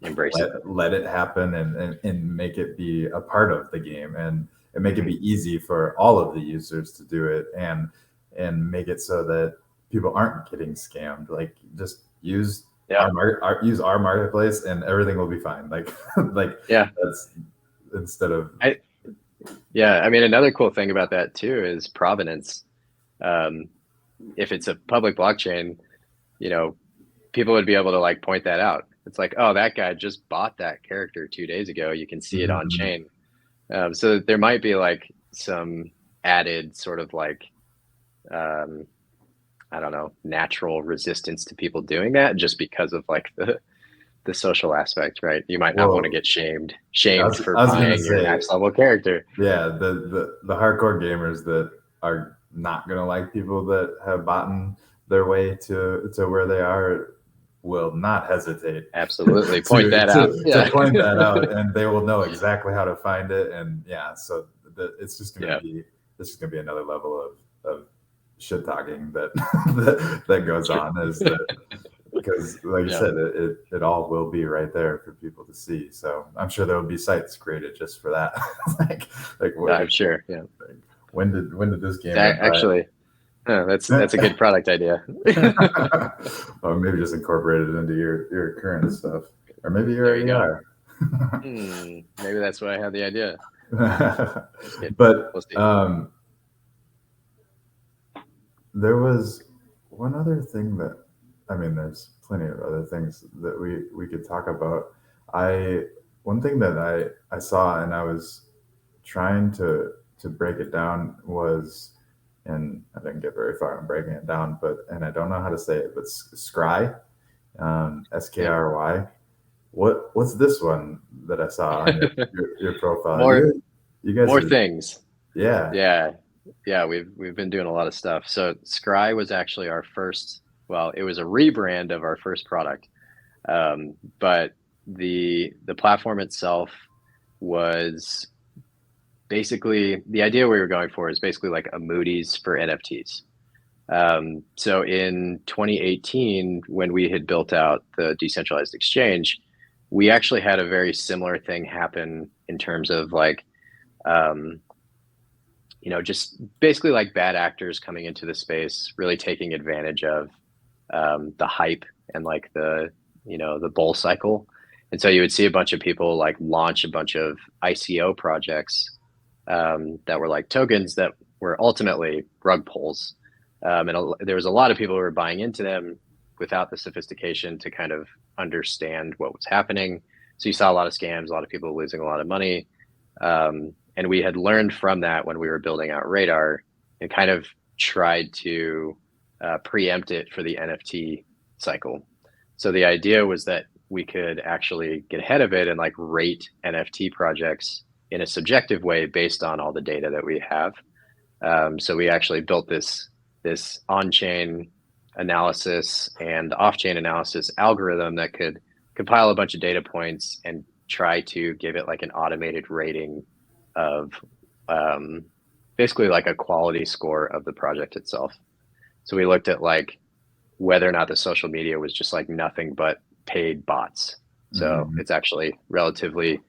Speaker 2: embrace
Speaker 1: let it happen and make it be a part of the game, and make it be easy for all of the users to do it, and make it so that people aren't getting scammed. Just use use our marketplace and everything will be fine. That's instead of
Speaker 2: I mean, another cool thing about that too is provenance. If it's a public blockchain, people would be able to point that out. It's oh, that guy just bought that character 2 days ago. You can see it on chain. So there might be some added sort of I don't know, natural resistance to people doing that just because of the social aspect, right? You might not want to get shamed for buying your max level character.
Speaker 1: Yeah, the hardcore gamers that are not gonna like people that have bought their way to where they are will not hesitate
Speaker 2: Absolutely. Point that out.
Speaker 1: to point that out, and they will know exactly how to find it. And yeah, so it's just going to be, this is going to be another level of shit talking that goes on, is that, because like you said, it all will be right there for people to see. So I'm sure there will be sites created just for that. like
Speaker 2: I'm sure. Yeah.
Speaker 1: Like, when did this game
Speaker 2: actually? That's a good product idea.
Speaker 1: Or maybe just incorporate it into your current stuff, or maybe you already are.
Speaker 2: Maybe that's why I had the idea.
Speaker 1: But there was one other thing that, I mean, there's plenty of other things that we could talk about. One thing that I saw, and I was trying to break it down, was, and I didn't get very far in breaking it down, and I don't know how to say it, but Skry, SKRY. What's this one that I saw on your profile? You guys
Speaker 2: more things.
Speaker 1: Yeah.
Speaker 2: We've been doing a lot of stuff. So Skry was actually our first. Well, it was a rebrand of our first product, but the platform itself was basically, the idea we were going for is basically like a Moody's for NFTs. So in 2018, when we had built out the decentralized exchange, we actually had a very similar thing happen in terms of like, just basically like bad actors coming into the space, really taking advantage of the hype and like the bull cycle. And so you would see a bunch of people like launch a bunch of ICO projects that were like tokens that were ultimately rug pulls. And there was a lot of people who were buying into them without the sophistication to kind of understand what was happening. So you saw a lot of scams, a lot of people losing a lot of money. And we had learned from that when we were building out Radar, and kind of tried to preempt it for the NFT cycle. So the idea was that we could actually get ahead of it and like rate NFT projects in a subjective way based on all the data that we have. So we actually built this on-chain analysis and off-chain analysis algorithm that could compile a bunch of data points and try to give it like an automated rating of basically like a quality score of the project itself. So we looked at like whether or not the social media was just like nothing but paid bots. So it's actually relatively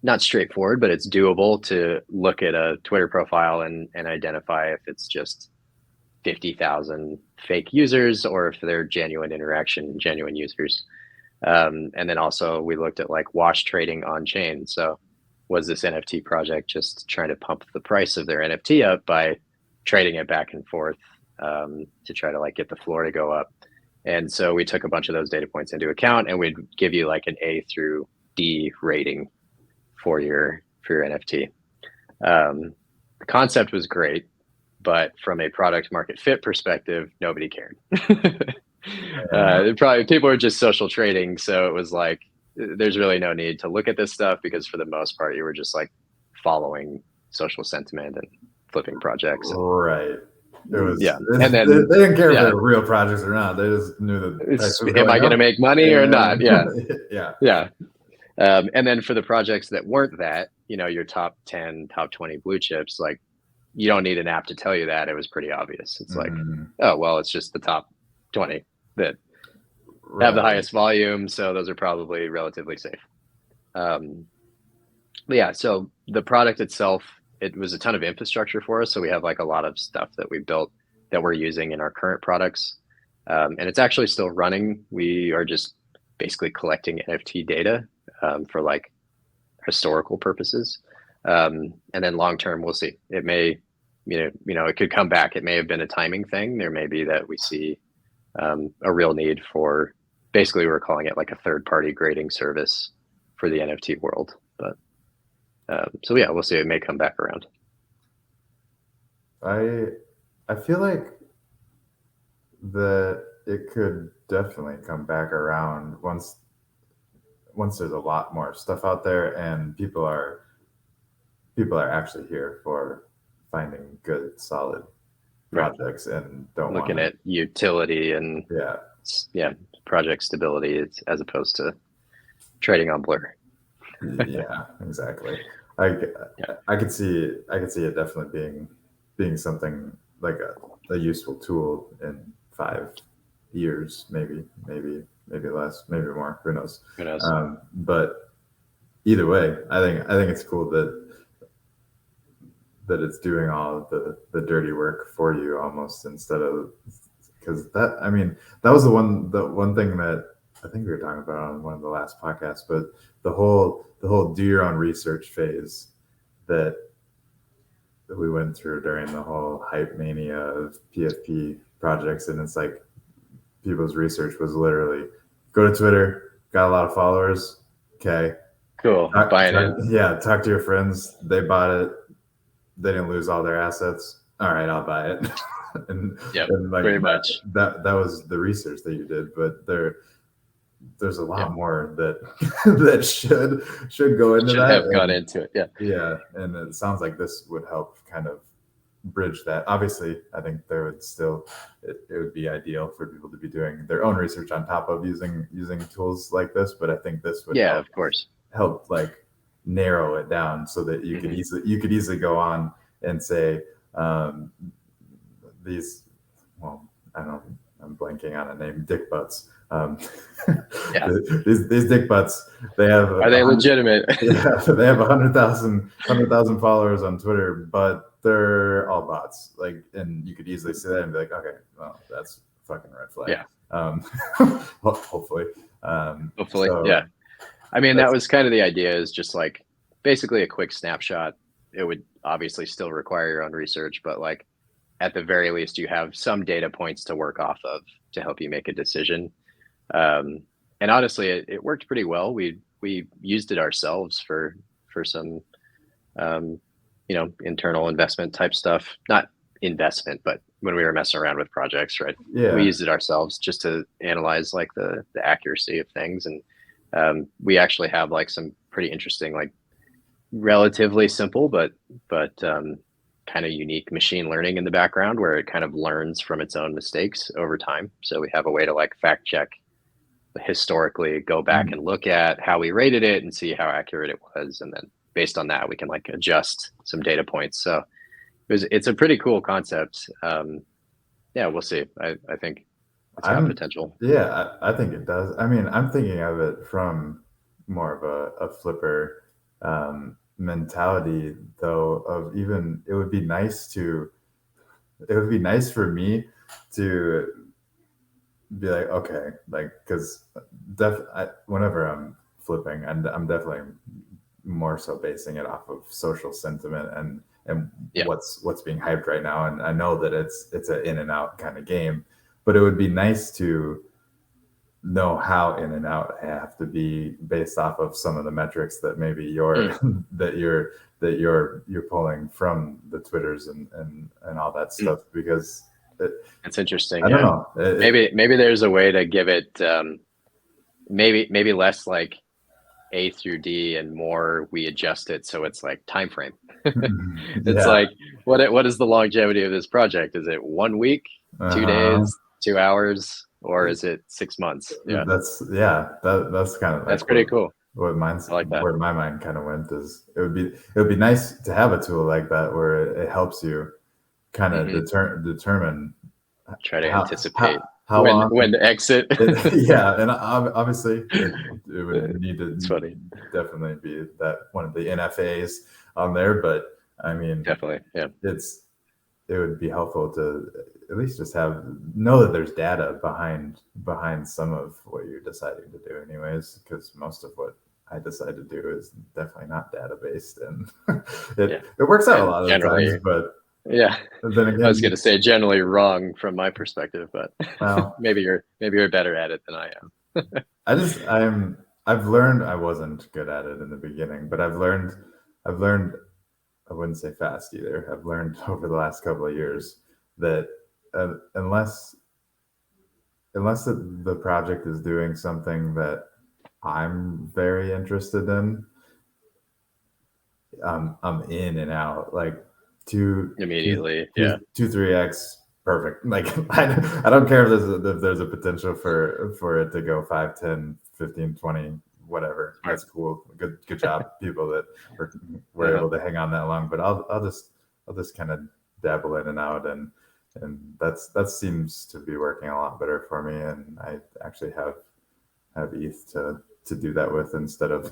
Speaker 2: not straightforward, but it's doable to look at a Twitter profile and identify if it's just 50,000 fake users or if they're genuine users. And then also we looked at like wash trading on chain. So was this NFT project just trying to pump the price of their NFT up by trading it back and forth to try to like get the floor to go up? And so we took a bunch of those data points into account, and we'd give you like an A through D rating for your NFT. The concept was great, but from a product market fit perspective, nobody cared. Probably people are just social trading, so it was like there's really no need to look at this stuff, because for the most part you were just like following social sentiment and flipping projects.
Speaker 1: Right. It was,
Speaker 2: and then
Speaker 1: they didn't care if they were real projects or not. They just knew that
Speaker 2: am I going to make money or not? Yeah.
Speaker 1: Yeah.
Speaker 2: And then for the projects that weren't that, your top 10, top 20 blue chips, like you don't need an app to tell you that. It was pretty obvious. It's like, oh, well, it's just the top 20 that have the highest volume. So those are probably relatively safe. But yeah, so the product itself, it was a ton of infrastructure for us. So we have like a lot of stuff that we built that we're using in our current products. And it's actually still running. We are just basically collecting NFT data for like historical purposes. And then long-term, we'll see. It may, it could come back. It may have been a timing thing. There may be that we see a real need for, basically we're calling it like a third-party grading service for the NFT world. But so yeah, we'll see. It may come back around.
Speaker 1: I feel like that it could definitely come back around once there's a lot more stuff out there and people are actually here for finding good, solid projects and don't
Speaker 2: looking at utility and it's project stability. It's as opposed to trading on Blur.
Speaker 1: Yeah, exactly. I could see it definitely being something like a useful tool in 5 years, maybe less, maybe more. Who knows?
Speaker 2: Who knows?
Speaker 1: But either way, I think it's cool that it's doing all of the dirty work for you almost, instead of, because that was the one thing that I think we were talking about on one of the last podcasts, but the whole do your own research phase that we went through during the whole hype mania of PFP projects. And it's like people's research was literally go to Twitter, got a lot of followers, okay,
Speaker 2: cool, buying it.
Speaker 1: Yeah, talk to your friends, they bought it, they didn't lose all their assets, all right, I'll buy it. and like
Speaker 2: pretty much
Speaker 1: that was the research that you did. But there's a lot more that should go into that.
Speaker 2: Have gone into it.
Speaker 1: Yeah, and it sounds like this would help kind of bridge that. Obviously, I think there would still it would be ideal for people to be doing their own research on top of using tools like this. But I think this would
Speaker 2: of course
Speaker 1: help like narrow it down so that you could easily go on and say these. Well, I don't know. I'm blanking on a name. Dick butts. These dick butts. They have.
Speaker 2: Are they legitimate?
Speaker 1: Yeah, they have 100,000 followers on Twitter, but they're all bots. Like, and you could easily see that and be like, okay, well, that's fucking red flag.
Speaker 2: Yeah.
Speaker 1: Hopefully.
Speaker 2: So, yeah. I mean, that was kind of the idea. Is just like basically a quick snapshot. It would obviously still require your own research, but like at the very least, you have some data points to work off of to help you make a decision. And honestly, it worked pretty well. We used it ourselves for some, internal investment type stuff. Not investment, but when we were messing around with projects, right?
Speaker 1: Yeah.
Speaker 2: We used it ourselves just to analyze like the accuracy of things. And we actually have like some pretty interesting, like relatively simple, but kind of unique machine learning in the background where it kind of learns from its own mistakes over time. So we have a way to like fact check historically, go back and look at how we rated it and see how accurate it was. And then based on that, we can like adjust some data points. So it's a pretty cool concept. We'll see. I think it's got potential.
Speaker 1: Yeah, I think it does. I mean, I'm thinking of it from more of a flipper mentality, though, of even it would be nice for me to be like, okay, like, because whenever I'm flipping, and I'm definitely more so basing it off of social sentiment and what's being hyped right now. And I know that it's an in and out kind of game, but it would be nice to know how in and out I have to be based off of some of the metrics that maybe you're pulling from the Twitters and all that stuff, because
Speaker 2: it's interesting.
Speaker 1: I don't know.
Speaker 2: Maybe there's a way to give it maybe less like A through D and more we adjust it so it's like time frame. It's like what is the longevity of this project? Is it 1 week, 2 days, 2 hours, or is it 6 months? Yeah, that's
Speaker 1: kind of
Speaker 2: that's pretty cool.
Speaker 1: Where my mind kind of went is it would be nice to have a tool like that where it helps you kind of determine,
Speaker 2: try to anticipate
Speaker 1: how
Speaker 2: when to exit.
Speaker 1: And obviously it would need to
Speaker 2: definitely
Speaker 1: be that one of the NFAs on there, but I mean,
Speaker 2: definitely,
Speaker 1: it would be helpful to at least just know that there's data behind some of what you're deciding to do anyways, because most of what I decide to do is definitely not data based, and it works out a lot of the times, but then again,
Speaker 2: I was going to say generally wrong from my perspective, but maybe you're better at it than I am.
Speaker 1: I've learned I wasn't good at it in the beginning, but I've learned I wouldn't say fast either. I've learned over the last couple of years that unless the project is doing something that I'm very interested in, I'm in and out like immediately. 2-3x perfect. Like I don't care if there's a potential for it to go 5, 10, 15, 20, whatever. That's cool. Good job, people that were able to hang on that long. But I'll just kind of dabble in and out, and that seems to be working a lot better for me. And I actually have ETH to do that with instead of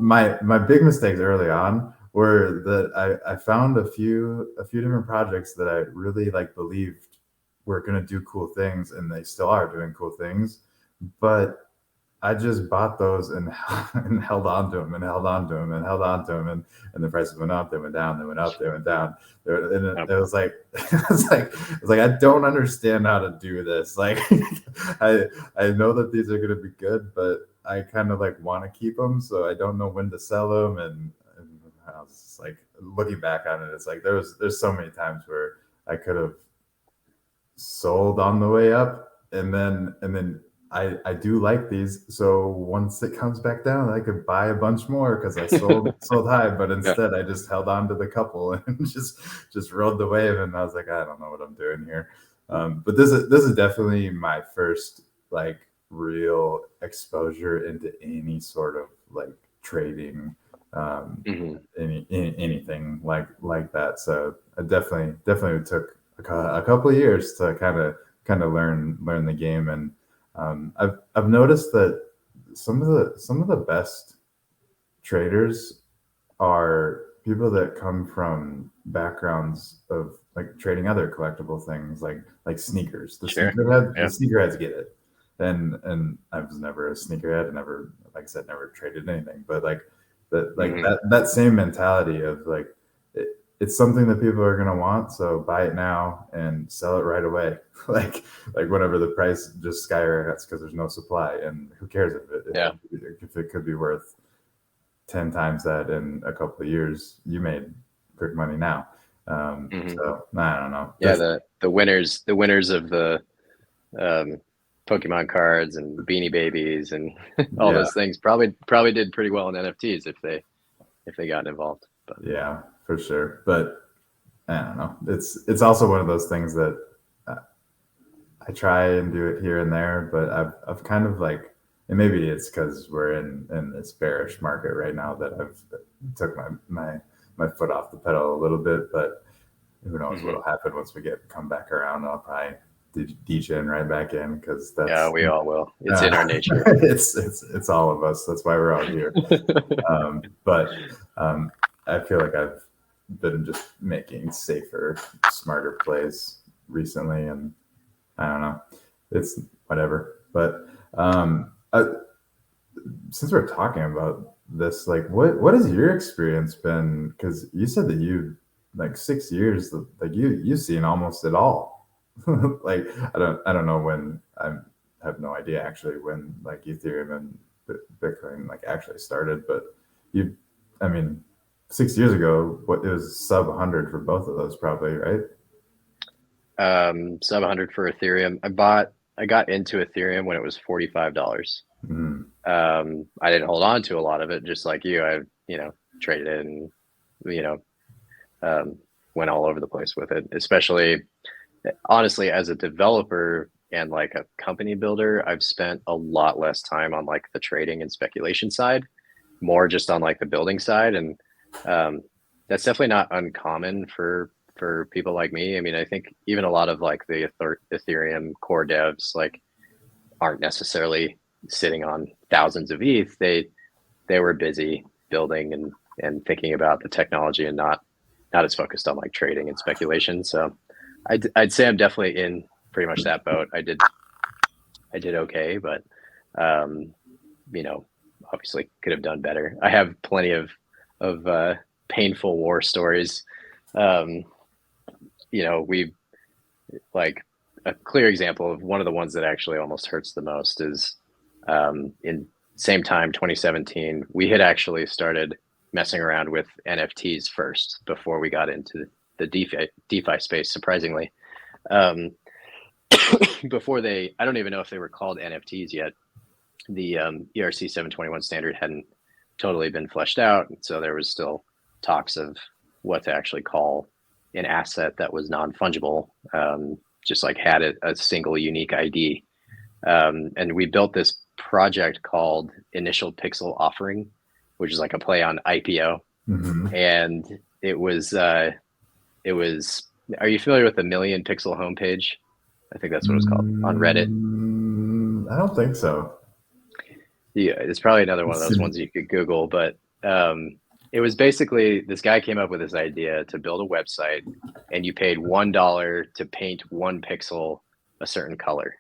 Speaker 1: my big mistakes early on were that I found a few different projects that I really like believed were going to do cool things, and they still are doing cool things, but I just bought those and held on to them and held on to them and held on to them, and the prices went up, they went down, they went up, they went down. And it was like I don't understand how to do this. Like I know that these are going to be good, but I kind of like want to keep them, so I don't know when to sell them. And I was just like, looking back on it, it's like there's so many times where I could have sold on the way up, and then I do like these, so once it comes back down, I could buy a bunch more because I sold high. But instead, I just held on to the couple and just rode the wave. And I was like, I don't know what I'm doing here. But this is definitely my first like real exposure into any sort of like trading, anything like that. So I definitely took a couple of years to kind of learn the game. And I've noticed that some of the best traders are people that come from backgrounds of like trading other collectible things, like sneakers. The sneakerheads get it, and I was never a sneakerhead. I never, like I said, never traded anything, but like that same mentality of like it's something that people are going to want, so buy it now and sell it right away. like whenever the price just skyrockets because there's no supply, and who cares if it could be worth 10 times that in a couple of years. You made quick money now. So I don't know.
Speaker 2: Yeah, the winners of the Pokemon cards and Beanie Babies and all those things probably did pretty well in NFTs if they got involved. But
Speaker 1: yeah, for sure. But I don't know. It's also one of those things that I try and do it here and there, but I've kind of like, and maybe it's because we're in this bearish market right now that I've took my foot off the pedal a little bit. But who knows what'll happen once we come back around. I'll probably degen right back in, because that's,
Speaker 2: we all will. It's in our nature.
Speaker 1: it's all of us. That's why we're out here. But I feel like I've been just making safer, smarter plays recently, and I don't know. It's whatever. But since we're talking about this, like, what has your experience been? Because you said that you, like, 6 years, like you've seen almost it all. Like I don't know when. I have no idea actually when like Ethereum and Bitcoin like actually started, but I mean, 6 years ago, it was sub 100 for both of those, probably, right?
Speaker 2: Sub 100 for Ethereum. I got into Ethereum when it was $45. I didn't hold on to a lot of it, just like you. I traded it and went all over the place with it. Especially, honestly, as a developer and like a company builder, I've spent a lot less time on like the trading and speculation side, more just on like the building side. And that's definitely not uncommon for people like me. I mean, I think even a lot of like the Ethereum core devs like aren't necessarily sitting on thousands of ETH. They were busy building and thinking about the technology, and not as focused on like trading and speculation. So I'd say I'm definitely in pretty much that boat. I did okay, but obviously could have done better. I have plenty of painful war stories. We, like, a clear example of one of the ones that actually almost hurts the most is in same time, 2017, we had actually started messing around with NFTs first before we got into the DeFi space, surprisingly. Before I don't even know if they were called NFTs yet. The ERC 721 standard hadn't totally been fleshed out, so there was still talks of what to actually call an asset that was non-fungible, just like had a single unique ID. And we built this project called Initial Pixel Offering, which is like a play on IPO.
Speaker 1: Mm-hmm.
Speaker 2: And it was, are you familiar with the Million Pixel homepage? I think that's what it's called on Reddit.
Speaker 1: I don't think so.
Speaker 2: Yeah, it's probably another one of those ones you could Google, but it was basically this guy came up with this idea to build a website, and you paid $1 to paint 1 pixel a certain color.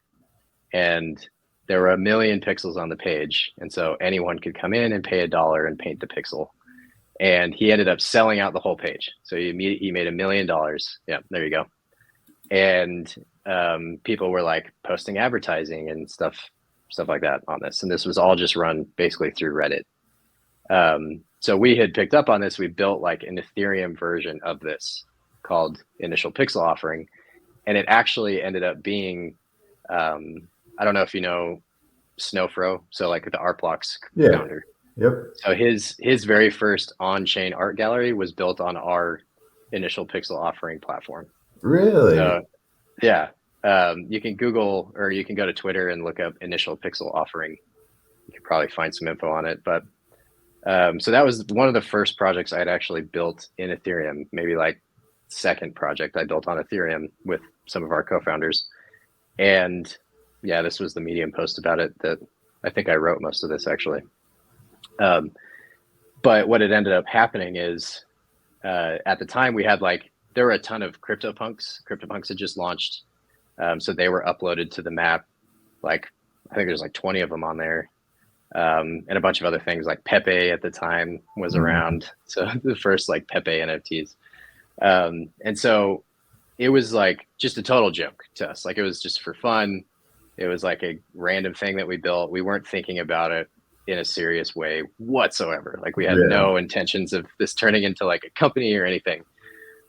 Speaker 2: And there were 1 million pixels on the page. And so anyone could come in and pay $1 and paint the pixel. And he ended up selling out the whole page. So he made $1 million. Yeah, there you go. And people were like posting advertising and stuff like that on this. And this was all just run basically through Reddit. So we had picked up on this. We built like an Ethereum version of this called Initial Pixel Offering. And it actually ended up being, I don't know if you know Snowfro, so like the Art Blocks founder.
Speaker 1: Yep. So
Speaker 2: his very first on-chain art gallery was built on our Initial Pixel Offering platform.
Speaker 1: Really?
Speaker 2: So, yeah. You can Google or you can go to Twitter and look up Initial Pixel Offering. You could probably find some info on it. But so that was one of the first projects I had actually built in Ethereum, maybe like second project I built on Ethereum with some of our co-founders. And yeah, this was the Medium post about it that I think I wrote most of this actually. But what had ended up happening is at the time we had there were a ton of CryptoPunks. CryptoPunks had just launched. So they were uploaded to the map. I think there's 20 of them on there. And a bunch of other things like Pepe at the time was around. So the first Pepe NFTs. And so it was just a total joke to us. It was just for fun. It was a random thing that we built. We weren't thinking about it in a serious way whatsoever. We had no intentions of this turning into a company or anything.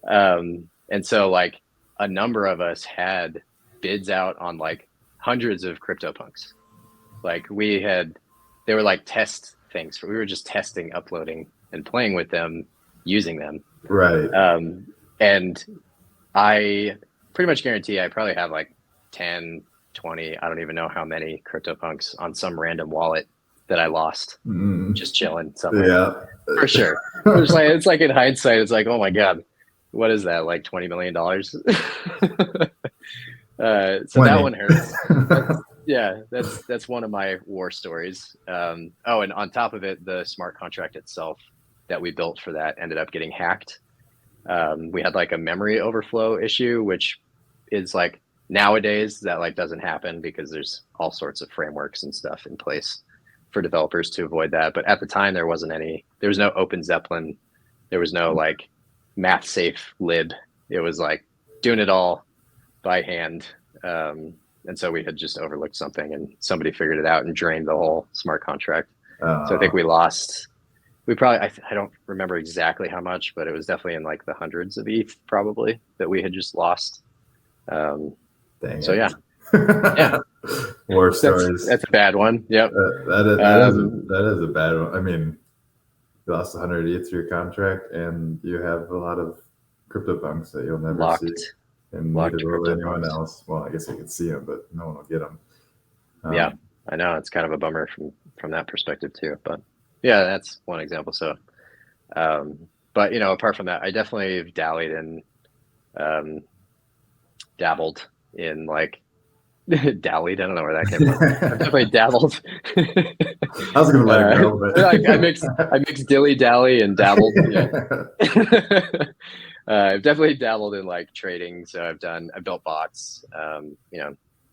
Speaker 2: And so a number of us had bids out on hundreds of CryptoPunks. They were test things. We were just testing, uploading and playing with them, using them.
Speaker 1: Right.
Speaker 2: And I pretty much guarantee I probably have 10, 20, I don't even know how many CryptoPunks on some random wallet that I lost just chilling somewhere.
Speaker 1: Yeah,
Speaker 2: for sure. It's in hindsight, it's oh my God, what is that? $20 million? So 20. That one hurts. That's one of my war stories. And on top of it, the smart contract itself that we built for that ended up getting hacked. We had a memory overflow issue, which is nowadays that doesn't happen because there's all sorts of frameworks and stuff in place for developers to avoid that. But at the time there was no Open Zeppelin. There was no math safe lib. It was doing it all by hand. And so we had just overlooked something and somebody figured it out and drained the whole smart contract. So I think we probably, I don't remember exactly how much, but it was definitely in the hundreds of ETH probably that we had just lost. So yeah. Yeah.
Speaker 1: War stories.
Speaker 2: That's a bad one. Yep.
Speaker 1: That is a bad one. I mean, you lost 100 ETH through your contract and you have a lot of CryptoPunks that you'll never see. And neither will anyone else. Well, I guess you can see them, but no one will get them.
Speaker 2: Yeah, I know. It's kind of a bummer from that perspective too. But yeah, that's one example. So, but apart from that, I definitely have dallied and dabbled in dallied. I don't know where that came from. I've definitely dabbled.
Speaker 1: I was gonna let it go, but
Speaker 2: I mixed dilly dally and dabbled. Yeah. I've definitely dabbled in trading. So I built bots,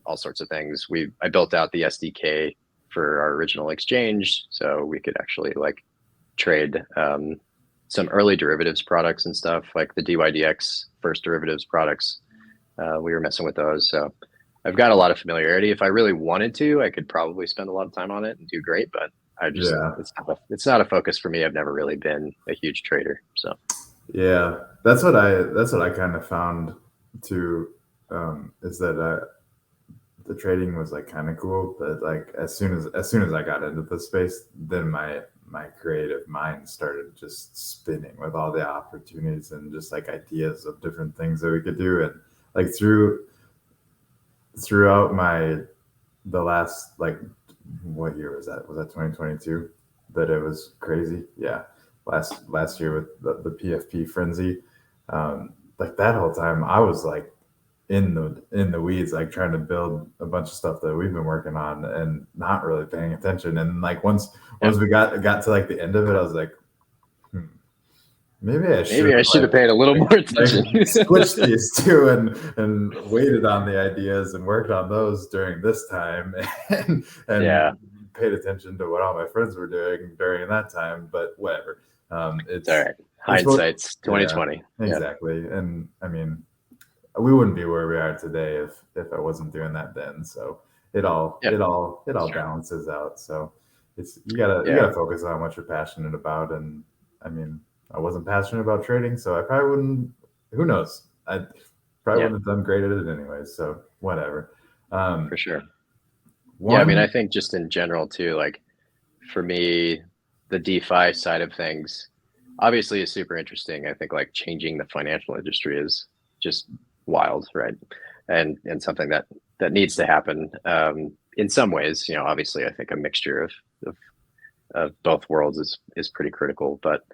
Speaker 2: all sorts of things. I built out the SDK for our original exchange, so we could actually trade some early derivatives products and stuff, like the DYDX first derivatives products. We were messing with those, so I've got a lot of familiarity. If I really wanted to, I could probably spend a lot of time on it and do great, but it's not a focus for me. I've never really been a huge trader, so.
Speaker 1: Yeah, that's what I kind of found too, is that the trading was kind of cool, but as soon as I got into the space, then my my creative mind started just spinning with all the opportunities and just like ideas of different things that we could do. And like throughout the last, like, what year was that? Was that 2022 that it was crazy? Yeah. Last year with the PFP frenzy. Like that whole time I was like in the weeds, like trying to build a bunch of stuff that we've been working on and not really paying attention. And like once we got to like the end of it, I was like, maybe I should
Speaker 2: have paid a little more attention.
Speaker 1: Switch these two and waited on the ideas and worked on those during this time and paid attention to what all my friends were doing during that time. But whatever. It's
Speaker 2: all right. Hindsight's 2020.
Speaker 1: Yeah, exactly. And I mean, we wouldn't be where we are today if I wasn't doing that then. So it all balances out. So it's you gotta focus on what you're passionate about. And I mean, I wasn't passionate about trading, so I probably wouldn't. Who knows? I probably wouldn't have done great at it anyways. So whatever.
Speaker 2: For sure. I mean, I think just in general too, like for me, the DeFi side of things obviously is super interesting. I think like changing the financial industry is just wild, right? And something that needs to happen in some ways. You know, obviously, I think a mixture of both worlds is pretty critical. But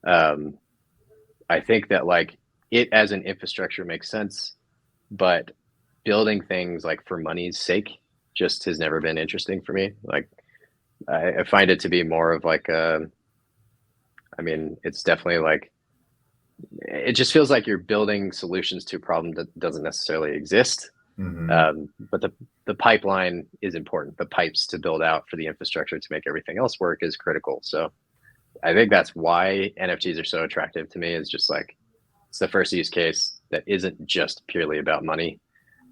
Speaker 2: I think that like it as an infrastructure makes sense, but building things like for money's sake just has never been interesting for me. Like I find it to be more of like I mean, it's definitely like it just feels like you're building solutions to a problem that doesn't necessarily exist.
Speaker 1: Mm-hmm.
Speaker 2: But the pipeline is important. The pipes to build out for the infrastructure to make everything else work is critical. So I think that's why NFTs are so attractive to me, is just like it's the first use case that isn't just purely about money.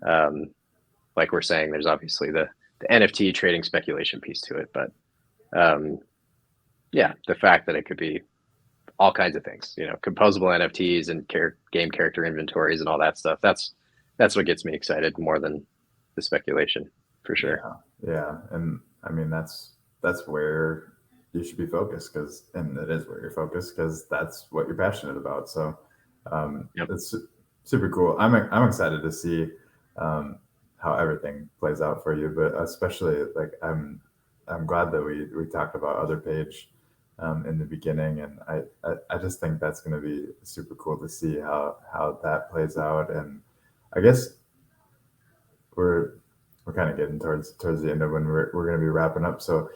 Speaker 2: Like we're saying, there's obviously the NFT trading speculation piece to it, but the fact that it could be all kinds of things, you know, composable NFTs and game character inventories and all that stuff. That's what gets me excited more than the speculation, for sure.
Speaker 1: Yeah. And I mean, that's where you should be focused, and it is where you're focused because that's what you're passionate about. So it's super cool. I'm excited to see how everything plays out for you, but especially like I'm glad that we talked about Other Page in the beginning, and I just think that's going to be super cool to see how that plays out. And I guess we're kind of getting towards the end of when we're going to be wrapping up. So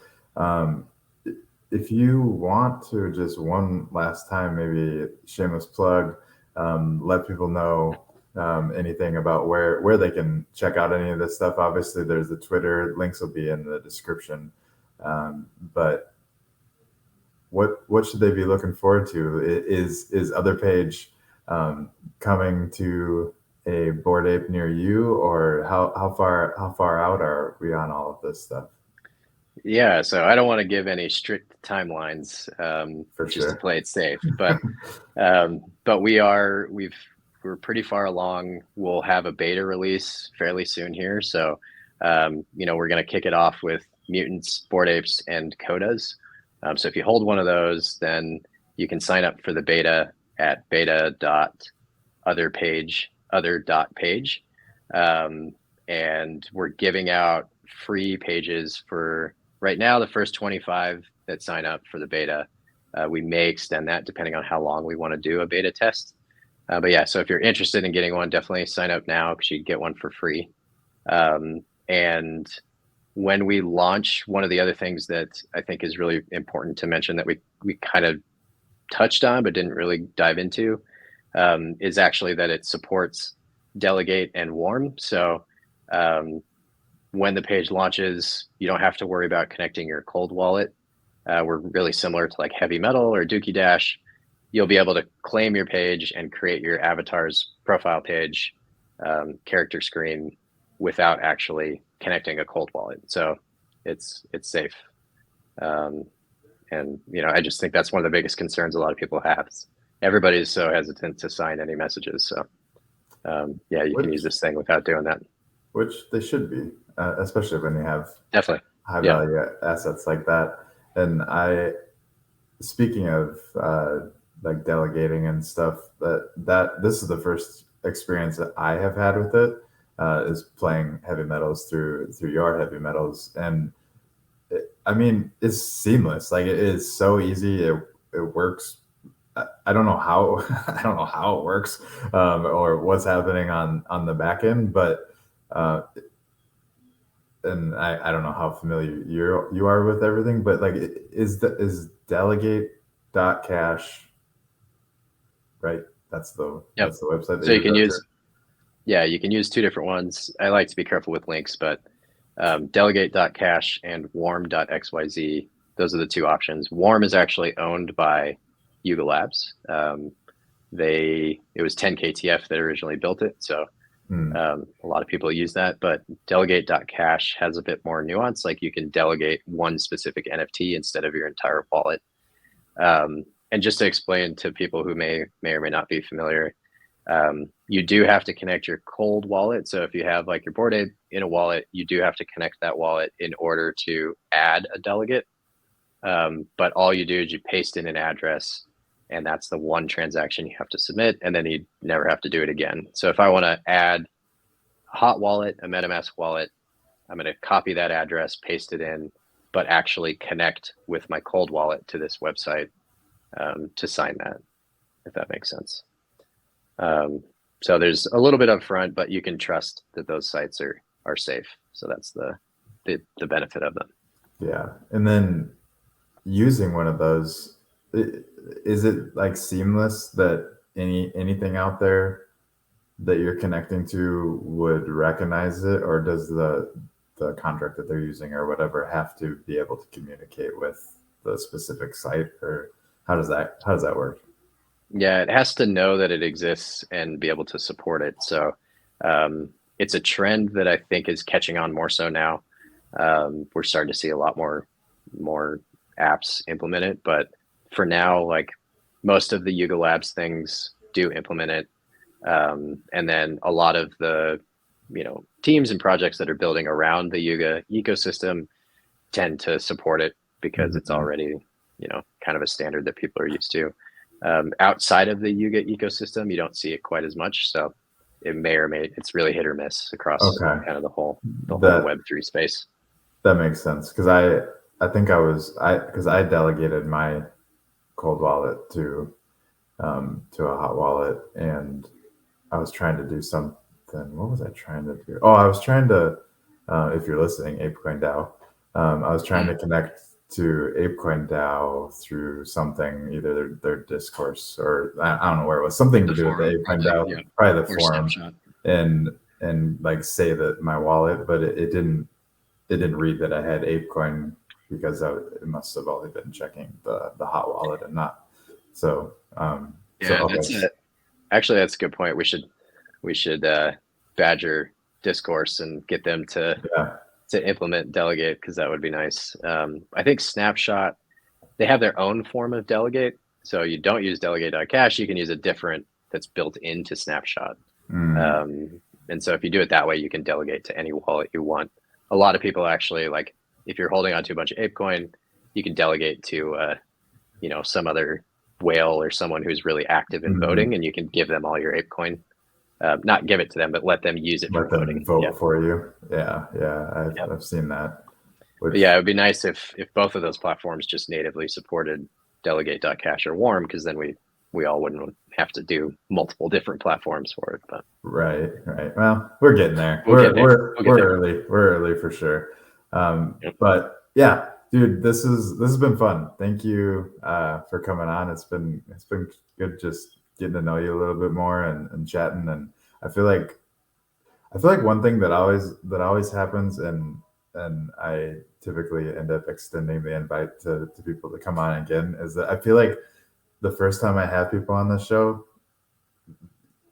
Speaker 1: if you want to just one last time, maybe shameless plug, let people know anything about where they can check out any of this stuff. Obviously there's the Twitter links will be in the description, but what should they be looking forward to? Is Other Page coming to a Bored Ape near you, or how far out are we on all of this stuff?
Speaker 2: Yeah, so I don't want to give any strict timelines to play it safe, but we're pretty far along. We'll have a beta release fairly soon here, so we're going to kick it off with mutants, Bored Apes, and Codas. So if you hold one of those, then you can sign up for the beta at beta.other.page. And we're giving out free pages for right now, the first 25 that sign up for the beta. We may extend that depending on how long we want to do a beta test. But yeah, so if you're interested in getting one, definitely sign up now because you get one for free. And when we launch, one of the other things that I think is really important to mention that we kind of touched on but didn't really dive into is actually that it supports Delegate and Warm. So when the page launches, you don't have to worry about connecting your cold wallet. We're really similar to like Heavy Metal or Dookie Dash. You'll be able to claim your page and create your avatar's profile page, character screen without actually connecting a cold wallet. So it's safe. And I just think that's one of the biggest concerns a lot of people have. Everybody's so hesitant to sign any messages. So you can use this thing without doing that.
Speaker 1: Which they should be, especially when you have
Speaker 2: definitely
Speaker 1: high value assets like that. And speaking of like delegating and stuff, that this is the first experience that I have had with it, is playing heavy metals through your heavy metals, and I mean, it's seamless. Like it is so easy. It works. I don't know how I don't know how it works, or what's happening on the back end, but uh, and I don't know how familiar you are with everything, but like is delegate dot cash, right?
Speaker 2: Yep.
Speaker 1: That's the website that
Speaker 2: So you
Speaker 1: you're
Speaker 2: can
Speaker 1: going to.
Speaker 2: use, yeah, you can use two different ones. I like to be careful with links, but delegate.cache and warm.xyz, those are the two options. Warm is actually owned by Yuga Labs. It was 10KTF that originally built it, so a lot of people use that. But delegate.cache has a bit more nuance. Like you can delegate one specific NFT instead of your entire wallet. And just to explain to people who may or may not be familiar, you do have to connect your cold wallet. So if you have like your Bored Ape in a wallet, you do have to connect that wallet in order to add a delegate. But all you do is you paste in an address, and that's the one transaction you have to submit, and then you never have to do it again. So if I want to add a hot wallet, a MetaMask wallet, I'm going to copy that address, paste it in, but actually connect with my cold wallet to this website to sign that, if that makes sense. So there's a little bit upfront, but you can trust that those sites are safe. So that's the benefit of them.
Speaker 1: Yeah, and then using one of those, is it like seamless that anything out there that you're connecting to would recognize it, or does the contract that they're using or whatever have to be able to communicate with the specific site, or how does that work?
Speaker 2: Yeah, it has to know that it exists and be able to support it. So it's a trend that I think is catching on more so now. We're starting to see a lot more apps implement it, but for now, like most of the Yuga Labs things do implement it, and then a lot of the teams and projects that are building around the Yuga ecosystem tend to support it because it's already kind of a standard that people are used to. Outside of the Yuga ecosystem, you don't see it quite as much. So it may or may, it's really hit or miss across
Speaker 1: Okay,
Speaker 2: kind of the whole
Speaker 1: that
Speaker 2: Web3 space.
Speaker 1: that makes sense, because I think because I delegated my cold wallet to a hot wallet, and I was trying to do something. What was I trying to do? Oh, I was trying to, if you're listening, ApeCoin DAO. I was trying to connect to ApeCoin DAO through something, either their discourse, or I don't know where it was, something to do with the ApeCoin DAO,
Speaker 2: yeah,
Speaker 1: probably the
Speaker 2: or
Speaker 1: forum,
Speaker 2: Snapshot.
Speaker 1: and like say that my wallet, but it didn't read that I had ApeCoin, because it must have only been checking the hot wallet and not. So
Speaker 2: Yeah,
Speaker 1: okay.
Speaker 2: that's it. Actually, that's a good point. We should badger Discourse and get them to implement Delegate, because that would be nice. I think Snapshot, they have their own form of Delegate, so you don't use delegate.cache. You can use a different that's built into Snapshot. And so if you do it that way, you can delegate to any wallet you want. A lot of people actually, like if you're holding onto a bunch of ApeCoin, you can delegate to some other whale or someone who's really active in voting, and you can give them all your ApeCoin. Not give it to them, but let them use it for voting.
Speaker 1: Let them vote for you. Yeah, I've seen that.
Speaker 2: But yeah, it would be nice if both of those platforms just natively supported delegate.cache or Warm, because then we all wouldn't have to do multiple different platforms for it. But
Speaker 1: right. Well, we're getting there.
Speaker 2: We'll
Speaker 1: We're
Speaker 2: get there.
Speaker 1: early. We're early for sure.
Speaker 2: Yep.
Speaker 1: But yeah, dude, this has been fun. Thank you for coming on. It's been good just getting to know you a little bit more and chatting. And I feel like one thing that always happens, and I typically end up extending the invite to people to come on again, is that I feel like the first time I have people on the show,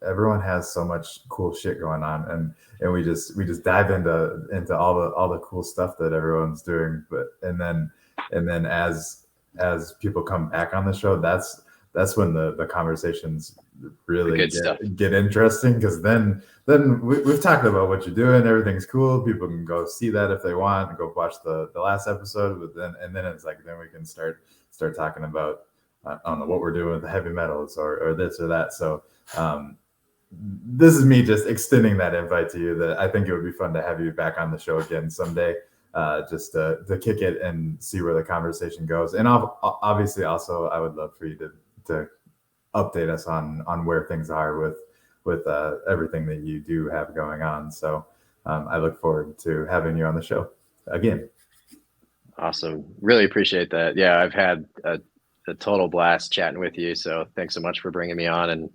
Speaker 1: everyone has so much cool shit going on, and we just dive into all the cool stuff that everyone's doing. But and then as people come back on the show, that's when the conversations really get interesting, because then we've talked about what you're doing, everything's cool, people can go see that if they want and go watch the last episode, but then it's like then we can start start talking about I don't know what we're doing with the heavy metals or this or that. So this is me just extending that invite to you, that I think it would be fun to have you back on the show again someday, just to kick it and see where the conversation goes. And obviously also I would love for you to update us on where things are with everything that you do have going on. So I look forward to having you on the show again.
Speaker 2: Awesome. Really appreciate that. Yeah, I've had a total blast chatting with you. So thanks so much for bringing me on.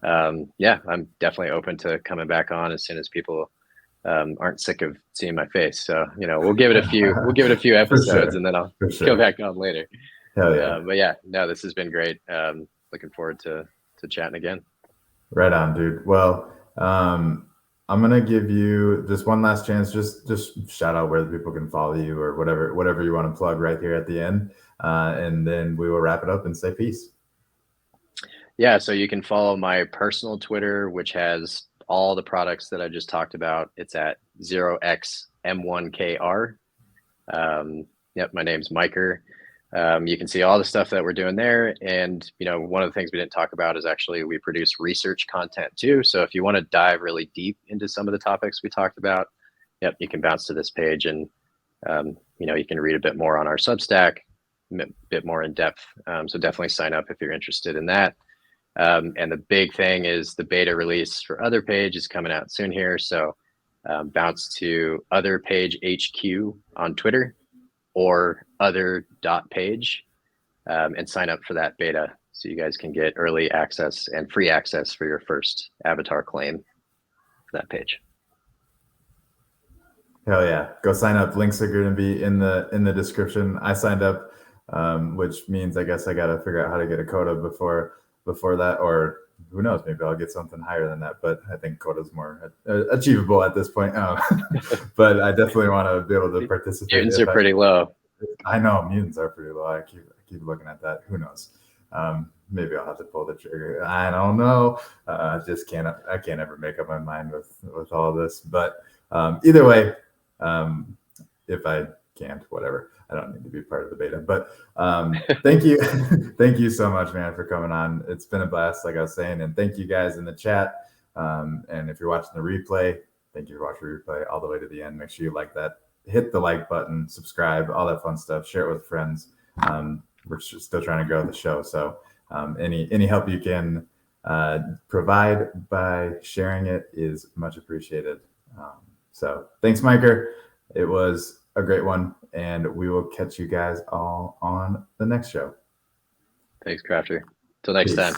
Speaker 2: And yeah, I'm definitely open to coming back on as soon as people aren't sick of seeing my face. So, we'll give it a few episodes
Speaker 1: sure.
Speaker 2: and then I'll
Speaker 1: sure.
Speaker 2: go back on later.
Speaker 1: Hell yeah.
Speaker 2: But yeah, no, this has been great. Looking forward to chatting again.
Speaker 1: Right on, dude. Well, I'm gonna give you just one last chance. Just shout out where people can follow you or whatever you want to plug right here at the end, and then we will wrap it up and say peace.
Speaker 2: Yeah, so you can follow my personal Twitter, which has all the products that I just talked about. It's at 0xm1kr. Yep, my name's MIKXR. You can see all the stuff that we're doing there. And, one of the things we didn't talk about is actually we produce research content too. So if you want to dive really deep into some of the topics we talked about, yep, you can bounce to this page and, you can read a bit more on our Substack, a bit more in depth. So definitely sign up if you're interested in that. And the big thing is the beta release for Other Page is coming out soon here. So bounce to Other Page HQ on Twitter or other.page and sign up for that beta so you guys can get early access and free access for your first avatar claim for that page.
Speaker 1: Hell yeah. Go sign up. Links are going to be in the description. I signed up, which means I guess I got to figure out how to get a quota before that, or who knows, maybe I'll get something higher than that, but I think quota's more achievable at this point. But I definitely want to be able to participate.
Speaker 2: Mutants are pretty low.
Speaker 1: I know mutants are pretty low. I keep looking at that. Who knows? Maybe I'll have to pull the trigger. I don't know. I can't ever make up my mind with all of this. But either way, if I can't, whatever. I don't need to be part of the beta. But thank you. Thank you so much, man, for coming on. It's been a blast, like I was saying. And thank you guys in the chat. And if you're watching the replay, thank you for watching the replay all the way to the end. Make sure you like that. Hit the like button, subscribe, all that fun stuff. Share it with friends. We're still trying to grow the show. So any help you can provide by sharing it is much appreciated. So thanks, MIKXR. It was a great one, and we will catch you guys all on the next show.
Speaker 2: Thanks, Crafter. Till next time.